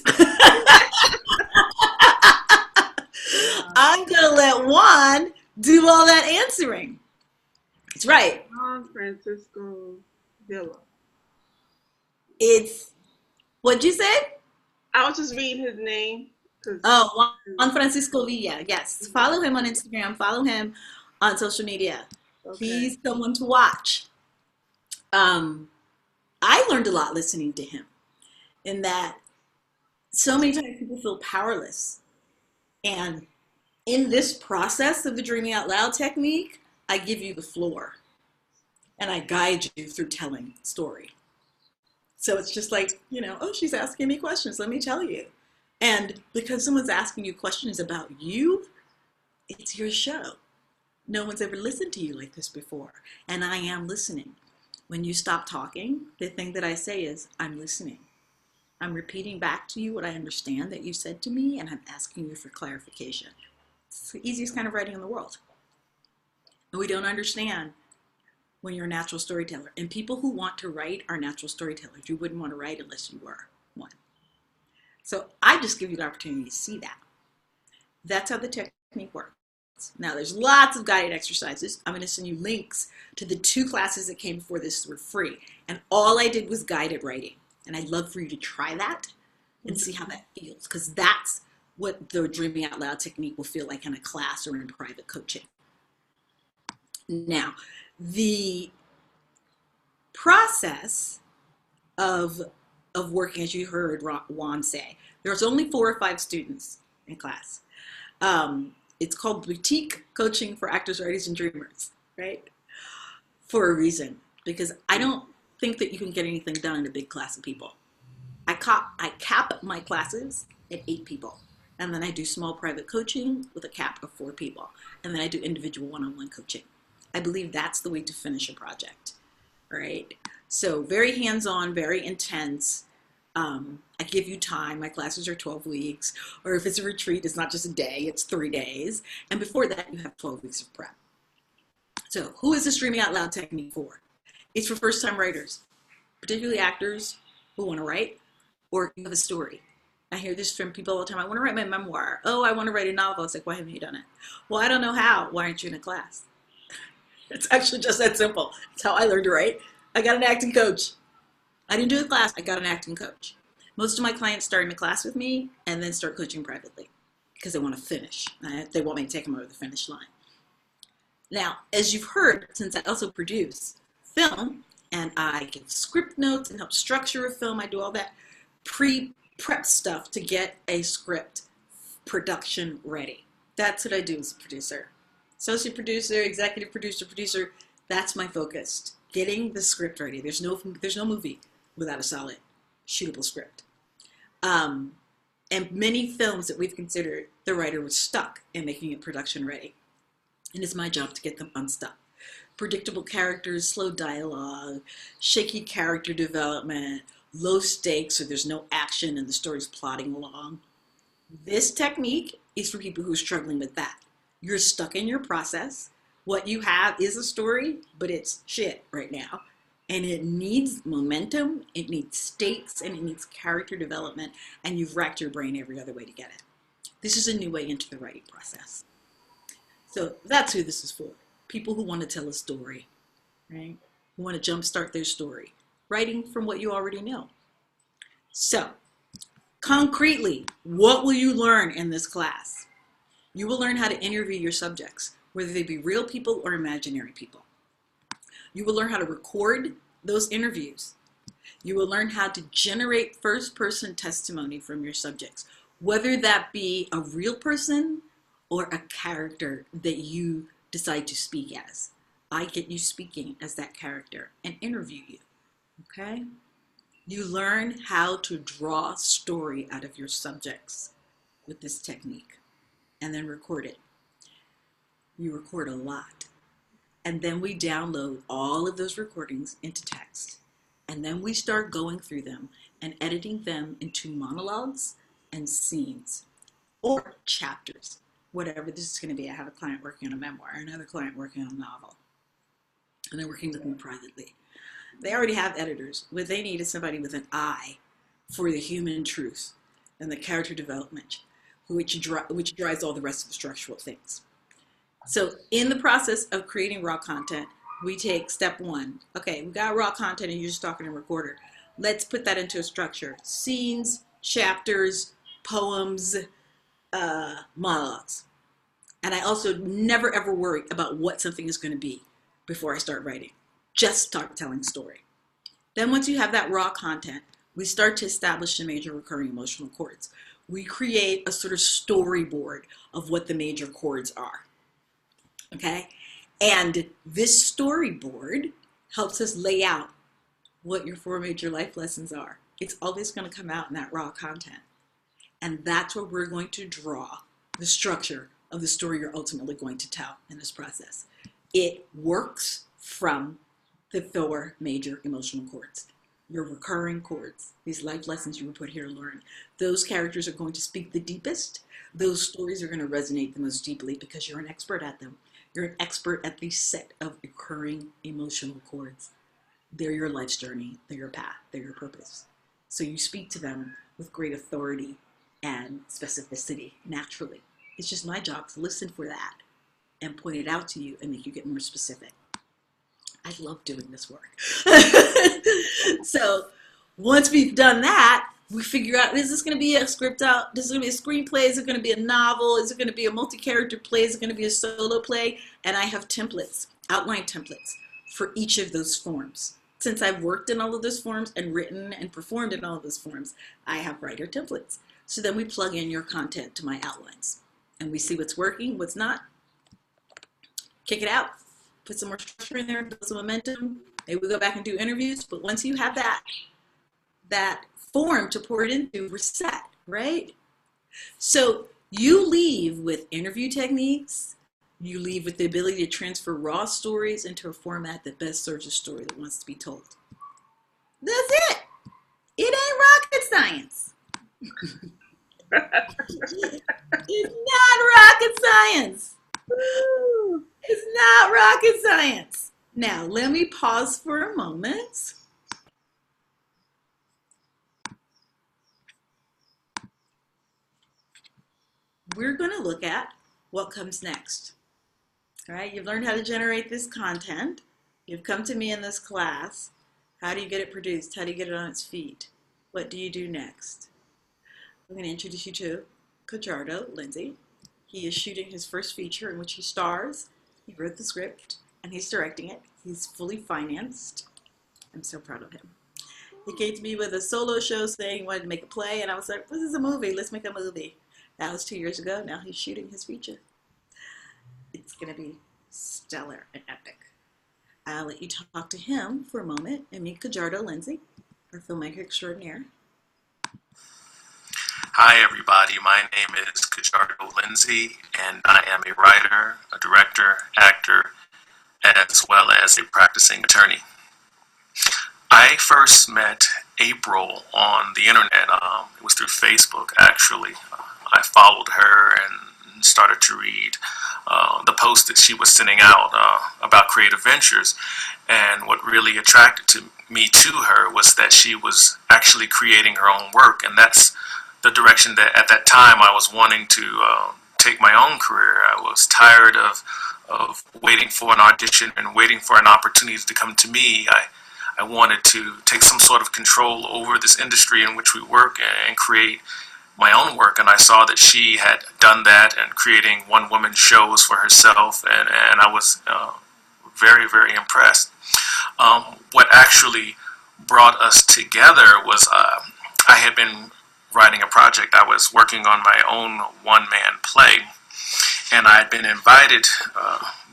I'm going to let Juan do all that answering. That's right. San Francisco Villa. It's, what'd you say? I was just reading his name because. Oh, Juan Francisco Villa. Yes. Follow him on Instagram. Follow him on social media. Okay. He's someone to watch. Um, I learned a lot listening to him in that so many times people feel powerless. And in this process of the Dreaming Out Loud technique, I give you the floor and I guide you through telling story. So it's just like, oh, she's asking me questions. Let me tell you. And because someone's asking you questions about you, it's your show. No one's ever listened to you like this before. And I am listening. When you stop talking, the thing that I say is, I'm listening. I'm repeating back to you what I understand that you said to me, and I'm asking you for clarification. It's the easiest kind of writing in the world. And we don't understand when you're a natural storyteller. And people who want to write are natural storytellers. You wouldn't want to write unless you were one. So I just give you the opportunity to see that. That's how the technique works. Now, there's lots of guided exercises. I'm going to send you links to the 2 classes that came before this were free. And all I did was guided writing. And I'd love for you to try that and see how that feels, because that's what the Dreaming Out Loud technique will feel like in a class or in private coaching. Now, the process of working, as you heard Juan say, there's only 4 or 5 students in class. It's called Boutique Coaching for Actors, Writers, and Dreamers, right? For a reason, because I don't think that you can get anything done in a big class of people. I cap my classes at 8 people, and then I do small private coaching with a cap of 4 people, and then I do individual one-on-one coaching. I believe that's the way to finish a project, right? So very hands-on, very intense. I give you time. My classes are 12 weeks, or if it's a retreat, it's not just a day, it's 3 days. And before that, you have 12 weeks of prep. So who is this Dreaming Out Loud technique for? It's for first-time writers, particularly actors who want to write, or you have a story. I hear this from people all the time. I want to write my memoir. Oh, I want to write a novel. It's like, why haven't you done it? Well, I don't know how. Why aren't you in a class? It's actually just that simple. It's how I learned to write. I got an acting coach. I didn't do the class. I got an acting coach. Most of my clients start in a class with me and then start coaching privately because they want to finish. They want me to take them over the finish line. Now, as you've heard, since I also produce film and I give script notes and help structure a film, I do all that pre-prep stuff to get a script production ready. That's what I do as a producer. Associate producer, executive producer, that's my focus. Getting the script ready. There's no movie without a solid shootable script. And many films that we've considered, the writer was stuck in making it production ready. And it's my job to get them unstuck. Predictable characters, slow dialogue, shaky character development, low stakes so there's no action and the story's plodding along. This technique is for people who are struggling with that. You're stuck in your process. What you have is a story, but it's shit right now. And it needs momentum, it needs stakes, and it needs character development, and you've racked your brain every other way to get it. This is a new way into the writing process. So that's who this is for. People who want to tell a story, right? Who want to jumpstart their story. Writing from what you already know. So, concretely, what will you learn in this class? You will learn how to interview your subjects, whether they be real people or imaginary people. You will learn how to record those interviews. You will learn how to generate first-person testimony from your subjects, whether that be a real person or a character that you decide to speak as. I get you speaking as that character and interview you, okay? You learn how to draw story out of your subjects with this technique and then record it. You record a lot. And then we download all of those recordings into text. And then we start going through them and editing them into monologues and scenes or chapters, whatever this is going to be. I have a client working on a memoir, another client working on a novel, and they're working with me privately. They already have editors. What they need is somebody with an eye for the human truth and the character development, which drives all the rest of the structural things. So in the process of creating raw content, we take step 1. Okay, we got raw content and you're just talking in recorder. Let's put that into a structure. Scenes, chapters, poems, monologues. And I also never ever worry about what something is going to be before I start writing. Just start telling story. Then once you have that raw content, we start to establish the major recurring emotional chords. We create a sort of storyboard of what the major chords are. Okay? And this storyboard helps us lay out what your 4 major life lessons are. It's always going to come out in that raw content. And that's where we're going to draw the structure of the story you're ultimately going to tell in this process. It works from the 4 major emotional chords, your recurring chords, these life lessons you were put here to learn. Those characters are going to speak the deepest. Those stories are going to resonate the most deeply because you're an expert at them. You're an expert at these set of recurring emotional chords. They're your life's journey. They're your path. They're your purpose. So you speak to them with great authority and specificity naturally. It's just my job to listen for that and point it out to you and make you get more specific. I love doing this work. So once we've done that, we figure out, is this going to be a script out? Is it going to be a screenplay? Is it going to be a novel? Is it going to be a multi-character play? Is it going to be a solo play? And I have templates, outline templates for each of those forms. Since I've worked in all of those forms and written and performed in all of those forms, I have writer templates. So then we plug in your content to my outlines and we see what's working, what's not, kick it out, put some more structure in there, build some momentum. Maybe we go back and do interviews, but once you have that form to pour it into, we're set, right? So you leave with interview techniques, you leave with the ability to transfer raw stories into a format that best serves a story that wants to be told. That's it. It ain't rocket science. It's not rocket science. It's not rocket science. Now, let me pause for a moment. We're going to look at what comes next. All right, you've learned how to generate this content. You've come to me in this class. How do you get it produced? How do you get it on its feet? What do you do next? I'm going to introduce you to Gujardo Lindsay. He is shooting his first feature in which he stars. He wrote the script and he's directing it. He's fully financed. I'm so proud of him. He came to me with a solo show saying he wanted to make a play, and I was like, this is a movie. Let's make a movie. That was 2 years ago. Now he's shooting his feature. It's going to be stellar and epic. I'll let you talk to him for a moment and meet Gujardo Lindsay, our filmmaker extraordinaire. Hi everybody, my name is Gujardo Lindsay and I am a writer, a director, actor, as well as a practicing attorney. I first met April on the internet. It was through Facebook actually. I followed her and started to read the posts that she was sending out about creative ventures, and what really attracted me to her was that she was actually creating her own work, and that's the direction that at that time I was wanting to take my own career. I was tired of waiting for an audition and waiting for an opportunity to come to me. I wanted to take some sort of control over this industry in which we work and create my own work, and I saw that she had done that and creating one-woman shows for herself, and I was very, very impressed. What actually brought us together was I had been writing a project. I was working on my own one-man play, and I had been invited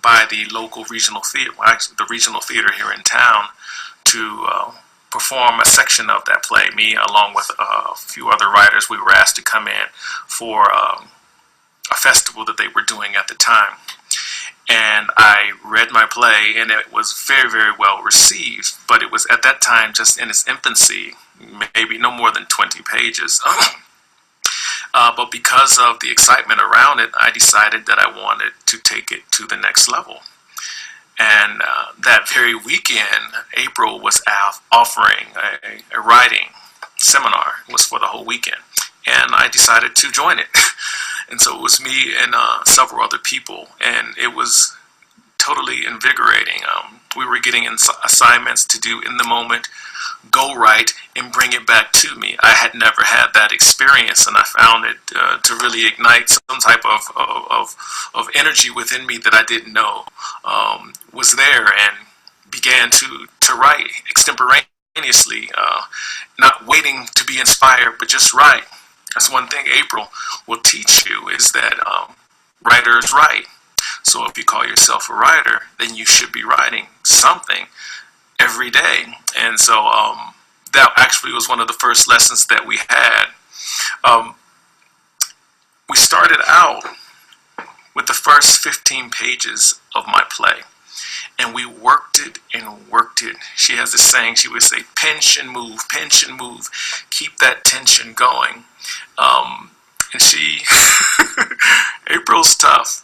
by the local regional theater, the regional theater here in town, to perform a section of that play. Me, along with a few other writers, we were asked to come in for a festival that they were doing at the time. And I read my play, and it was very, very well received, but it was at that time just in its infancy, maybe no more than 20 pages. But because of the excitement around it, I decided that I wanted to take it to the next level. And that very weekend, April was offering a writing seminar. It was for the whole weekend. And I decided to join it. And so it was me and several other people. And it was totally invigorating. we were getting assignments to do in the moment, go write, and bring it back to me. I had never had that experience, and I found it to really ignite some type of energy within me that I didn't know was there, and began to write extemporaneously, not waiting to be inspired, but just write. That's one thing April will teach you, is that writers write. So if you call yourself a writer, then you should be writing something every day. And so that actually was one of the first lessons that we had. We started out with the first 15 pages of my play, and we worked it and worked it. She has this saying, she would say, pinch and move, keep that tension going. And she, April's tough.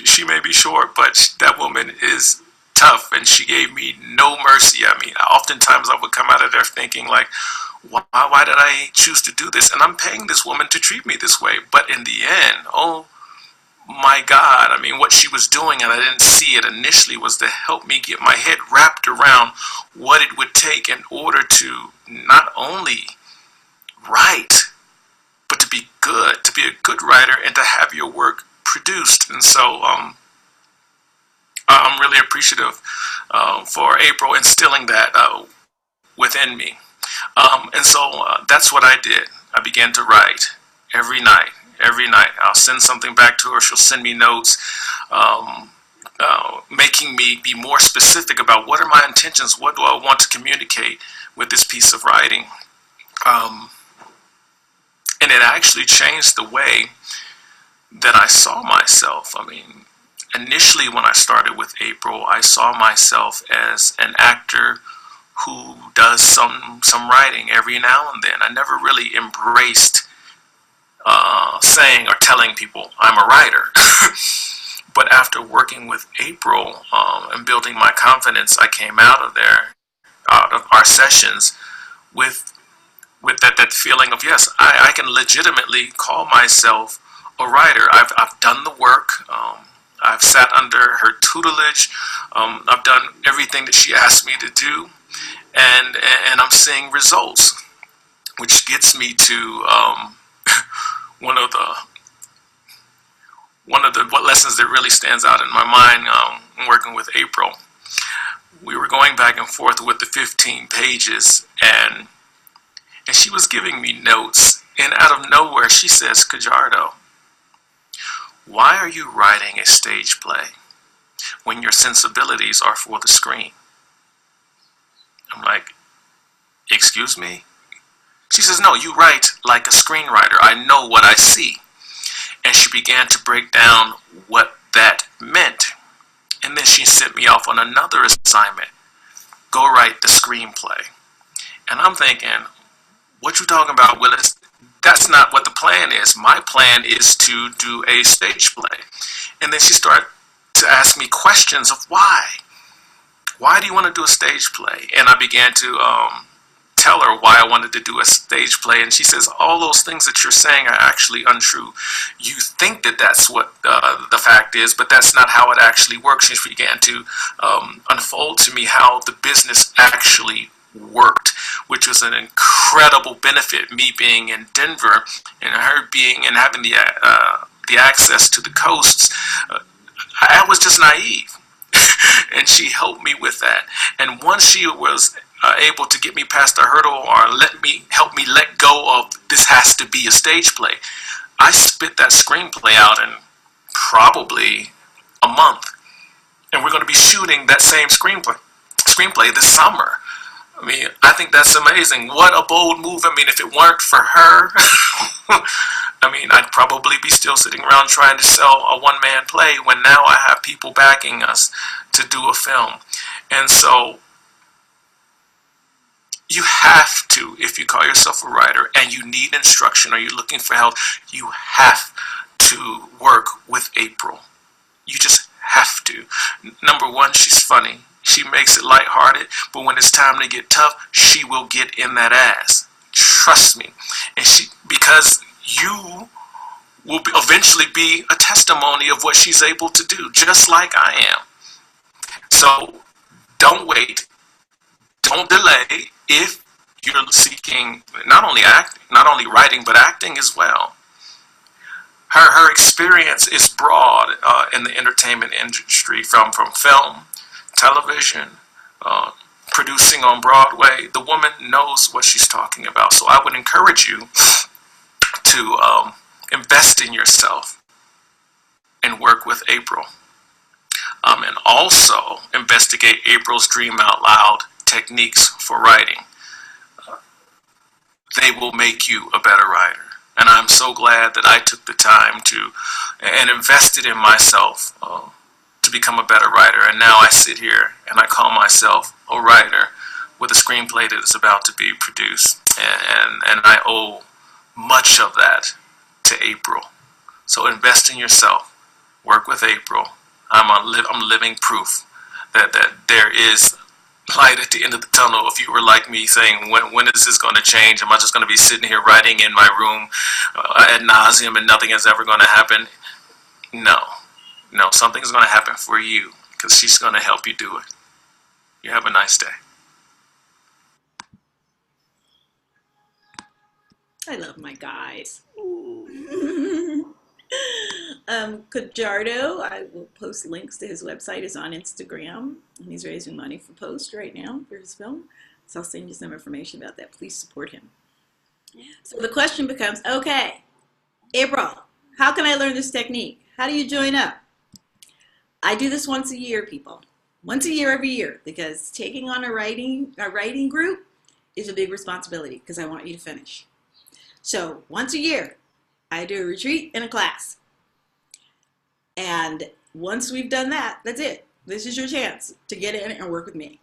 She may be short, but that woman is tough, and she gave me no mercy. I mean, oftentimes I would come out of there thinking like, why did I choose to do this? And I'm paying this woman to treat me this way. But in the end, oh my God, I mean, what she was doing, and I didn't see it initially, was to help me get my head wrapped around what it would take in order to not only write, but to be good, to be a good writer, and to have your work produced. And so I'm really appreciative for April instilling that within me. And so that's what I did. I began to write every night. I'll send something back to her. She'll send me notes, making me be more specific about what are my intentions, what do I want to communicate with this piece of writing. And it actually changed the way that I saw myself. I mean, initially when I started with April, I saw myself as an actor who does some writing every now and then. I never really embraced saying or telling people I'm a writer. But after working with April and building my confidence, I came out of our sessions with that feeling of, yes, I can legitimately call myself a writer. I've done the work. I've sat under her tutelage. I've done everything that she asked me to do, and I'm seeing results, which gets me to one of the lessons that really stands out in my mind working with April. We were going back and forth with the 15 pages, and she was giving me notes, and out of nowhere she says, "Cajardo, why are you writing a stage play when your sensibilities are for the screen?" I'm like, excuse me? She says, "No, you write like a screenwriter. I know what I see." And she began to break down what that meant. And then she sent me off on another assignment. Go write the screenplay. And I'm thinking, what you talking about, Willis? That's not what the plan is. My plan is to do a stage play. And then she started to ask me questions of why. Why do you want to do a stage play? And I began to tell her why I wanted to do a stage play. And she says, all those things that you're saying are actually untrue. You think that that's what the fact is, but that's not how it actually works. She began to unfold to me how the business actually worked, which was an incredible benefit, me being in Denver and her being and having the access to the coasts. I was just naive. And she helped me with that. And once she was able to get me past the hurdle, or help me let go of this has to be a stage play, I spit that screenplay out in probably a month. And we're going to be shooting that same screenplay this summer. I mean, I think that's amazing. What a bold move. I mean, if it weren't for her, I mean, I'd probably be still sitting around trying to sell a one-man play when now I have people backing us to do a film. And so you have to, if you call yourself a writer and you need instruction or you're looking for help, you have to work with April. You just have to. Number one, she's funny. She makes it lighthearted, but when it's time to get tough, she will get in that ass. Trust me. And because you will eventually be a testimony of what she's able to do, just like I am. So don't wait. Don't delay. If you're seeking not only writing, but acting as well. Her experience is broad in the entertainment industry, from film, television, producing on Broadway. The woman knows what she's talking about. So I would encourage you to invest in yourself and work with April. And also investigate April's Dream Out Loud techniques for writing. They will make you a better writer. And I'm so glad that I took the time and invested in myself to become a better writer. And now I sit here and I call myself a writer with a screenplay that is about to be produced. And I owe much of that to April. So invest in yourself. Work with April. I'm living proof that there is light at the end of the tunnel. If you were like me saying, when is this going to change? Am I just going to be sitting here writing in my room ad nauseum and nothing is ever going to happen? No, something's going to happen for you, because she's going to help you do it. You have a nice day. I love my guys. Cajardo, I will post links to his website, is on Instagram, and he's raising money for Post right now for his film. So I'll send you some information about that. Please support him. So the question becomes, okay, April, how can I learn this technique? How do you join up? I do this once a year, people. Once a year, every year, because taking on a writing group is a big responsibility, because I want you to finish. So once a year, I do a retreat and a class. And once we've done that, that's it. This is your chance to get in and work with me.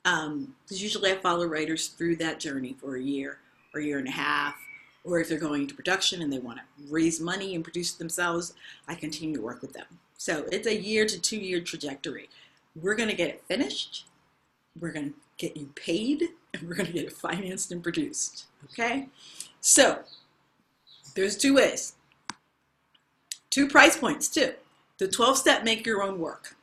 Because usually I follow writers through that journey for a year or a year and a half, or if they're going into production and they want to raise money and produce themselves, I continue to work with them. So it's a 1 to 2 year trajectory. We're going to get it finished, we're going to get you paid, and we're going to get it financed and produced. Okay? So there's 2 ways. 2 price points too. The 12-step make your own work.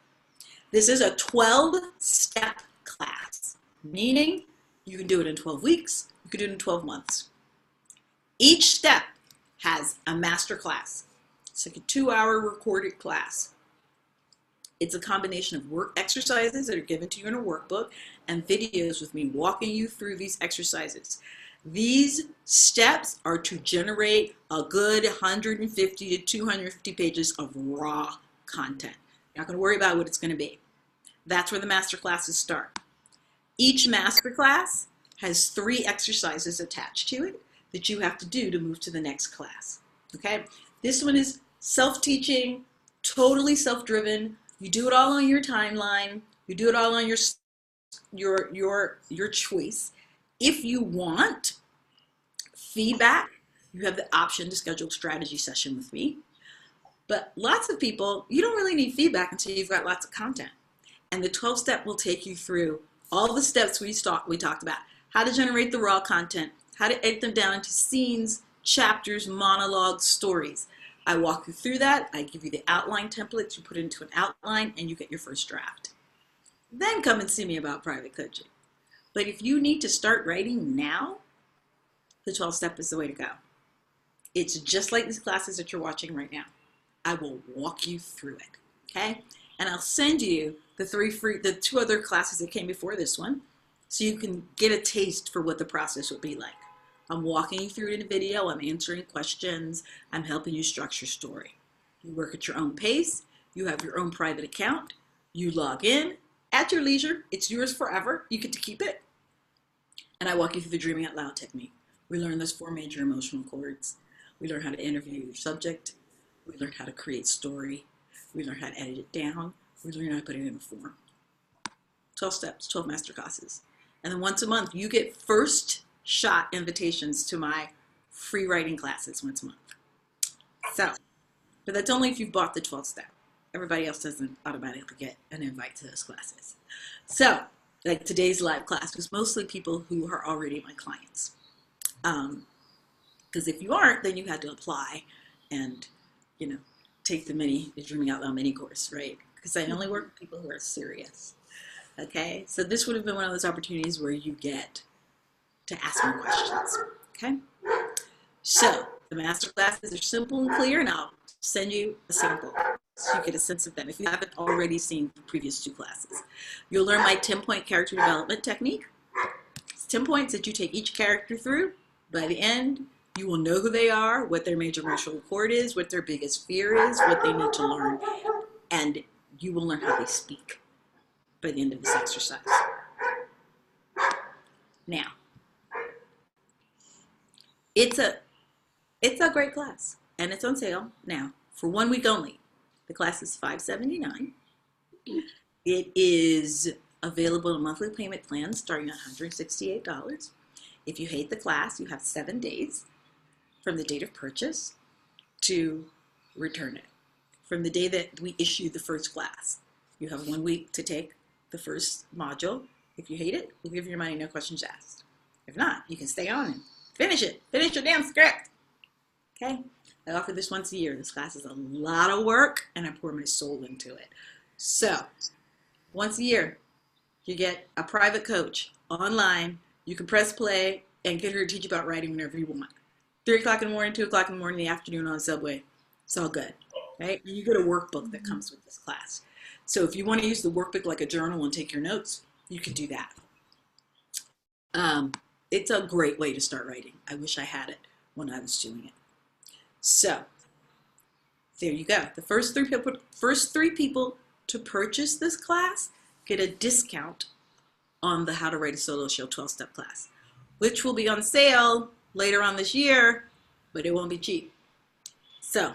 This is a 12-step class, meaning you can do it in 12 weeks, you can do it in 12 months. Each step has a master class. It's like a 2-hour recorded class. It's a combination of work exercises that are given to you in a workbook and videos with me walking you through these exercises. These steps are to generate a good 150 to 250 pages of raw content. You're not going to worry about what it's going to be. That's where the master classes start. Each master class has 3 exercises attached to it that you have to do to move to the next class. Okay? This one is self-teaching, totally self-driven. You do it all on your timeline. You do it all on your choice. If you want feedback, you have the option to schedule a strategy session with me. But lots of people, you don't really need feedback until you've got lots of content. And the 12-step will take you through all the steps we talked about. How to generate the raw content, how to edit them down into scenes, chapters, monologues, stories. I walk you through that. I give you the outline templates. You put it into an outline and you get your first draft. Then come and see me about private coaching. But if you need to start writing now, the 12-step is the way to go. It's just like these classes that you're watching right now. I will walk you through it, okay? And I'll send you the 2 other classes that came before this one, so you can get a taste for what the process would be like. I'm walking you through it in a video. I'm answering questions. I'm helping you structure story. You work at your own pace. You have your own private account. You log in at your leisure. It's yours forever. You get to keep it. And I walk you through the Dreaming Out Loud technique. We learn those 4 major emotional chords. We learn how to interview your subject. We learn how to create story. We learn how to edit it down. We learn how to put it in a form. 12 steps, 12 master classes. And then once a month, you get first shot invitations to my free writing classes once a month. So, but that's only if you've bought the 12 step. Everybody else doesn't automatically get an invite to those classes. So, like today's live class was mostly people who are already my clients. Because if you aren't, then you had to apply and, take the Dreaming Out Loud mini course, right? Because I only work with people who are serious. Okay, so this would have been one of those opportunities where you get to ask more questions. Okay, so the master classes are simple and clear, and I'll send you a sample so you get a sense of them if you haven't already seen the previous 2 classes. You'll learn my 10-point character development technique. It's 10 points that you take each character through. By the end, you will know who they are, what their major racial accord is, what their biggest fear is, what they need to learn, and you will learn how they speak by the end of this exercise. Now, it's a great class, and it's on sale now for 1 week only. The class is $579. It is available in monthly payment plans starting at $168. If you hate the class, you have 7 days from the date of purchase to return it. From the day that we issue the first class, you have 1 week to take the first module. If you hate it, we'll give you your money, no questions asked. If not, you can stay on and finish it. Finish your damn script. Okay? I offer this once a year. This class is a lot of work, and I pour my soul into it. So, once a year, you get a private coach online. You can press play and get her to teach you about writing whenever you want. 3 o'clock in the morning, 2 o'clock in the morning, in the afternoon on the subway. It's all good. Right? And you get a workbook that comes with this class. So if you want to use the workbook like a journal and take your notes, you can do that. It's a great way to start writing. I wish I had it when I was doing it. So there you go. The first three people to purchase this class get a discount on the How to Write a Solo Show 12-step class, which will be on sale later on this year, but it won't be cheap. So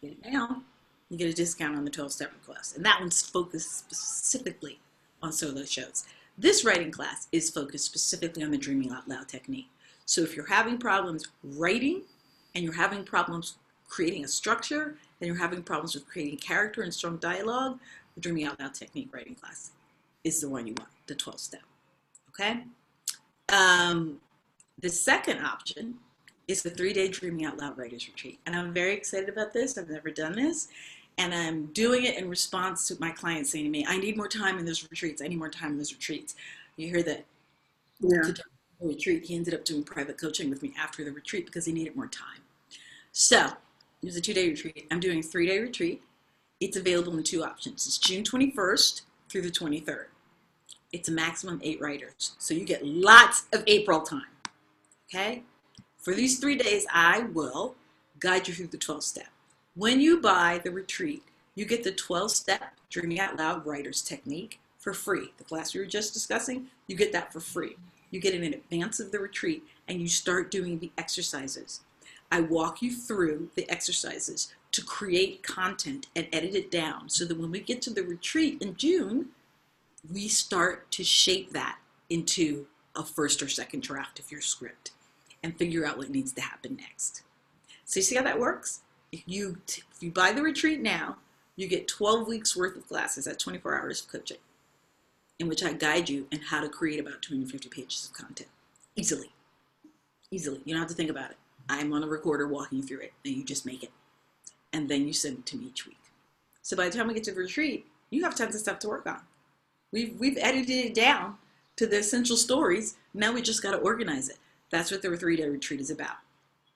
get it now. You get a discount on the 12-step class, and that one's focused specifically on solo shows. This writing class is focused specifically on the Dreaming Out Loud technique. So if you're having problems writing, and you're having problems creating a structure, and you're having problems with creating character and strong dialogue, the Dreaming Out Loud technique writing class is the one you want, the 12-step. Okay? The second option is the 3-day Dreaming Out Loud Writers Retreat. And I'm very excited about this. I've never done this. And I'm doing it in response to my clients saying to me, I need more time in those retreats. I need more time in those retreats. You hear that? Yeah. To do a retreat, he ended up doing private coaching with me after the retreat because he needed more time. So it was a 2-day retreat. I'm doing a 3-day retreat. It's available in 2 options. It's June 21st through the 23rd. It's a maximum 8 writers. So you get lots of April time. Okay? For these 3 days, I will guide you through the 12-step. When you buy the retreat, you get the 12-step Dreaming Out Loud Writers Technique for free. The class we were just discussing, you get that for free. You get it in advance of the retreat, and you start doing the exercises. I walk you through the exercises to create content and edit it down so that when we get to the retreat in June, we start to shape that into a first or second draft of your script and figure out what needs to happen next. So you see how that works? If you buy the retreat now, you get 12 weeks worth of classes at 24 hours of coaching in which I guide you in how to create about 250 pages of content. Easily. Easily. You don't have to think about it. I'm on a recorder walking you through it, and you just make it. And then you send it to me each week. So by the time we get to the retreat, you have tons of stuff to work on. We've edited it down to the essential stories. Now we just got to organize it. That's what the 3-day retreat is about,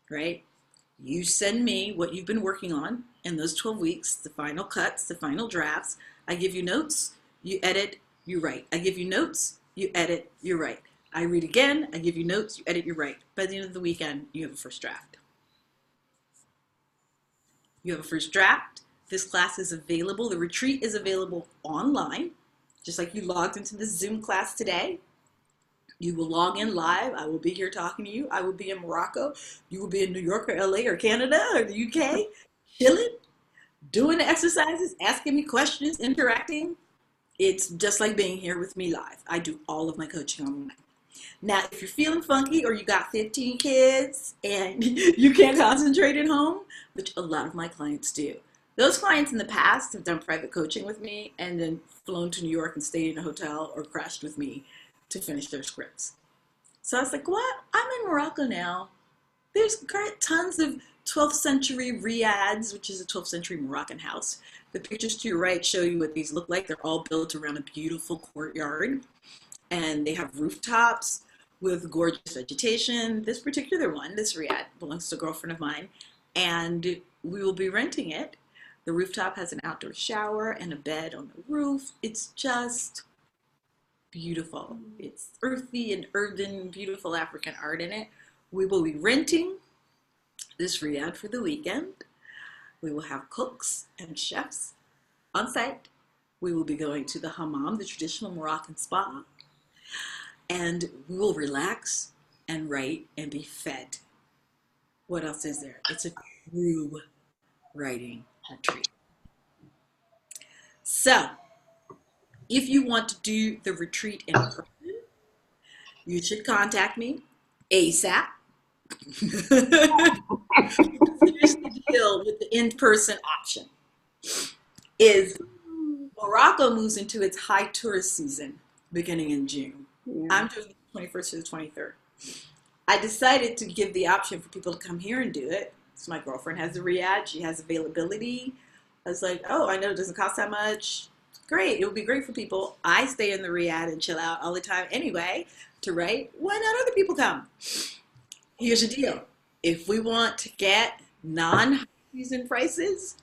right? You send me what you've been working on in those 12 weeks, the final cuts, the final drafts. I give you notes, you edit, you write. I give you notes, you edit, you write. I read again, I give you notes, you edit, you write. By the end of the weekend, you have a first draft. You have a first draft. This class is available. The retreat is available online, just like you logged into the Zoom class today. You will log in live. I will be here talking to you. I will be in Morocco. You will be in New York or LA or Canada or the UK, chilling, doing the exercises, asking me questions, interacting. It's just like being here with me live. I do all of my coaching online. Now, if you're feeling funky or you got 15 kids and you can't concentrate at home, which a lot of my clients do, those clients in the past have done private coaching with me and then flown to New York and stayed in a hotel or crashed with me to finish their scripts. So I was like, what? I'm in Morocco now. There's tons of 12th century riads, which is a 12th century Moroccan house. The pictures to your right show you what these look like. They're all built around a beautiful courtyard, and they have rooftops with gorgeous vegetation. This particular one, this riad, belongs to a girlfriend of mine, and we will be renting it. The rooftop has an outdoor shower and a bed on the roof. It's just beautiful. It's earthy and urban, beautiful African art in it. We will be renting this riad for the weekend. We will have cooks and chefs on site. We will be going to the hammam, the traditional Moroccan spa, and we will relax and write and be fed. What else is there? It's a true writing retreat. So, if you want to do the retreat in person, you should contact me ASAP. Here's the deal with the in-person option is Morocco moves into its high tourist season beginning in June. I'm doing the 21st to the 23rd. I decided to give the option for people to come here and do it. So my girlfriend has a riad. She has availability. I was like, oh, I know it doesn't cost that much. Great. It would be great for people. I stay in the riad and chill out all the time anyway to write. Why not other people come? Here's the deal. If we want to get non-season prices,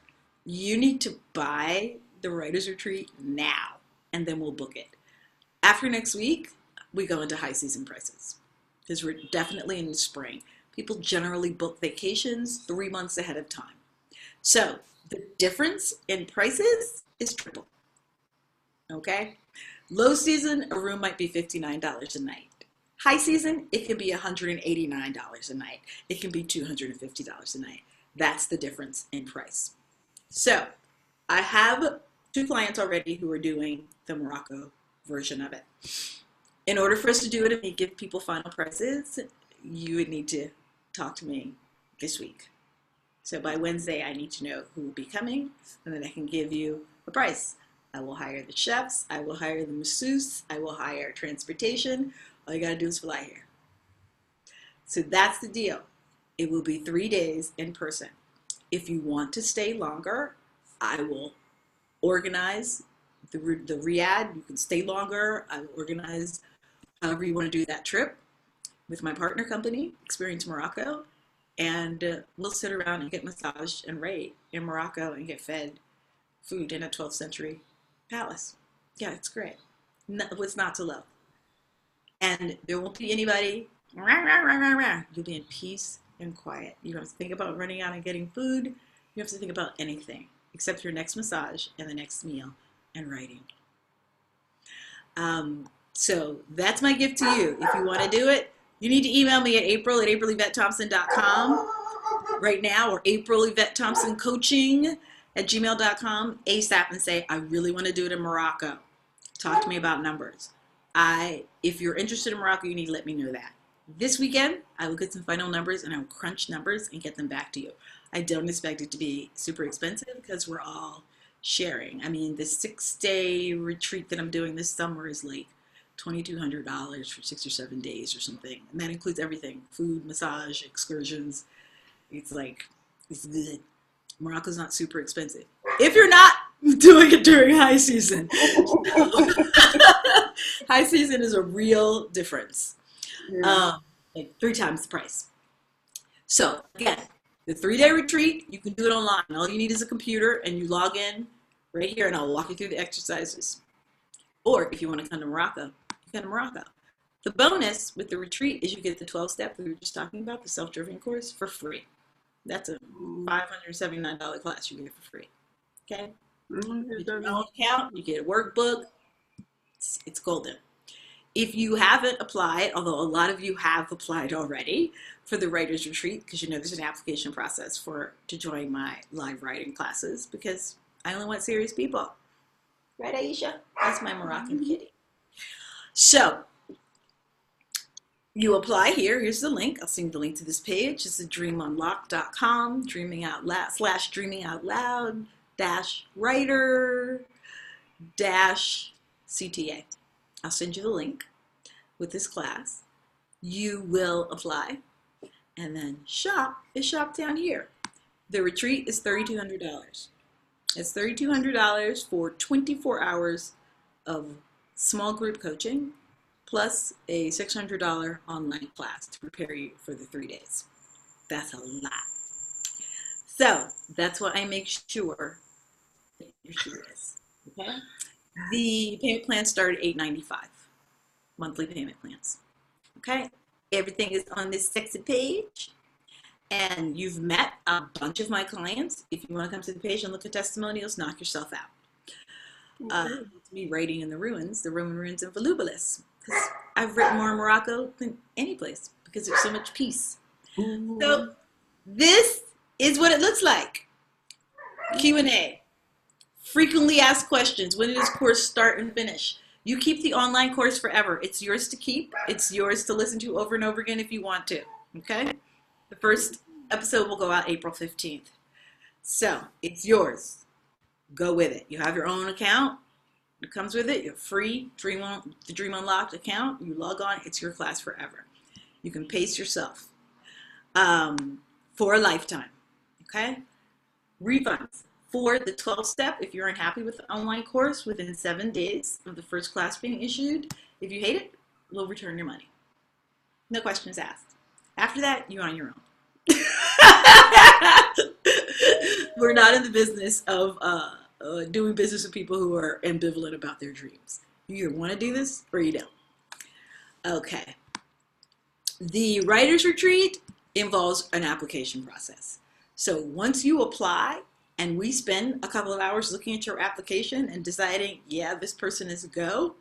you need to buy the Writers Retreat now, and then we'll book it. After next week, we go into high season prices because we're definitely in the spring. People generally book vacations 3 months ahead of time. So the difference in prices is triple. Okay? Low season, a room might be $59 a night. High season, it can be $189 a night. It can be $250 a night. That's the difference in price. So I have 2 clients already who are doing the Morocco version of it. In order for us to do it and give people final prices, you would need to talk to me this week. So by Wednesday, I need to know who will be coming, and then I can give you a price. I will hire the chefs. I will hire the masseuse. I will hire transportation. All you got to do is fly here. So that's the deal. It will be 3 days in person. If you want to stay longer, I will organize the riad. You can stay longer. I will organize however you want to do that trip with my partner company, Experience Morocco, and we'll sit around and get massaged and write in Morocco and get fed food in a 12th century palace. Yeah, it's great. No, what's not to love? And there won't be anybody. You'll be in peace and quiet. You don't have to think about running out and getting food. You don't have to think about anything except your next massage and the next meal and writing. So that's my gift to you. If you want to do it, you need to email me at april@yvettethompson.com right now, or april@yvettethompsoncoaching@gmail.com ASAP, and say, I really want to do it in Morocco. Talk to me about numbers. If you're interested in Morocco, you need to let me know that. This weekend, I will get some final numbers and I will crunch numbers and get them back to you. I don't expect it to be super expensive because we're all sharing. I mean, the 6-day retreat that I'm doing this summer is like $2,200 for 6 or 7 days or something. And that includes everything: food, massage, excursions. It's good. Morocco's not super expensive if you're not doing it during high season. High season is a real difference. Like 3 times the price. So again, the 3-day retreat, you can do it online. All you need is a computer and you log in right here and I'll walk you through the exercises. Or if you want to come to Morocco, you come to Morocco. The bonus with the retreat is you get the 12-step we were just talking about, the self-driven course, for free. That's a $579 class you get for free. Okay? You get your own account, you get a workbook. It's golden. If you haven't applied, although a lot of you have applied already for the Writers Retreat, because you know there's an application process to join my live writing classes, because I only want serious people. Right, Aisha? That's my Moroccan kitty. So, you apply here. Here's the link. I'll send the link to this page. It's thedreamunlock.com, dreamingoutloud/writer-CTA. I'll send you the link with this class. You will apply, and then shop is shop down here. The retreat is $3,200. It's $3,200 for 24 hours of small group coaching plus a $600 online class to prepare you for the 3 days. That's a lot. So that's what I make sure that you're serious. Okay? The payment plans start at $895. Monthly payment plans. Okay? Everything is on this sexy page. And you've met a bunch of my clients. If you want to come to the page and look at testimonials, knock yourself out. It's me writing in the ruins, the Roman ruins in Volubilis. Because I've written more in Morocco than any place because there's so much peace. So this is what it looks like. Q&A. Frequently asked questions. When does course start and finish? You keep the online course forever. It's yours to keep. It's yours to listen to over and over again if you want to. Okay? The first episode will go out April 15th. So it's yours. Go with it. You have your own account. It comes with it. You're free. The Dream Unlocked account. You log on. It's your class forever. You can pace yourself for a lifetime. Okay? Refunds for the 12-step. If you're unhappy with the online course within 7 days of the first class being issued, if you hate it, we'll return your money. No questions asked. After that, you're on your own. We're not in the business of doing business with people who are ambivalent about their dreams. You either want to do this or you don't. Okay. The writer's retreat involves an application process. So once you apply and we spend a couple of hours looking at your application and deciding, yeah, this person is a go,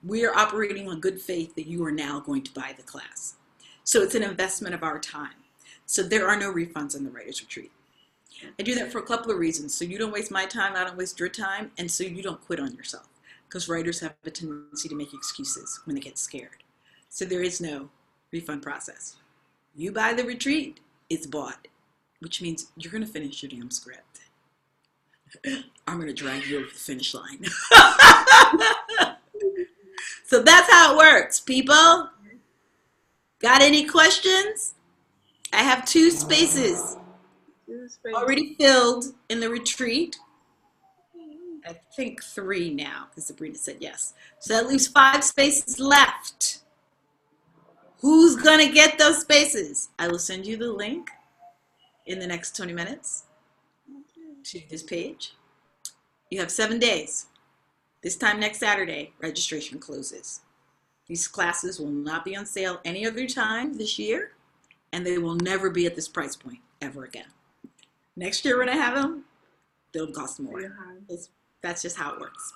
we are operating on good faith that you are now going to buy the class. So it's an investment of our time. So there are no refunds in the writer's retreat. I do that for a couple of reasons. So you don't waste my time, I don't waste your time, and so you don't quit on yourself. Because writers have a tendency to make excuses when they get scared. So there is no refund process. You buy the retreat, it's bought, which means you're going to finish your damn script. I'm going to drag you over the finish line. So that's how it works, people. Got any questions? I have 2 spaces already filled in the retreat. I think 3 now, because Sabrina said yes. So that leaves 5 spaces left. Who's going to get those spaces? I will send you the link in the next 20 minutes to this page. You have 7 days. This time next Saturday, registration closes. These classes will not be on sale any other time this year, and they will never be at this price point ever again. Next year when I have them, they'll cost more. That's just how it works.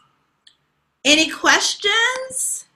Any questions?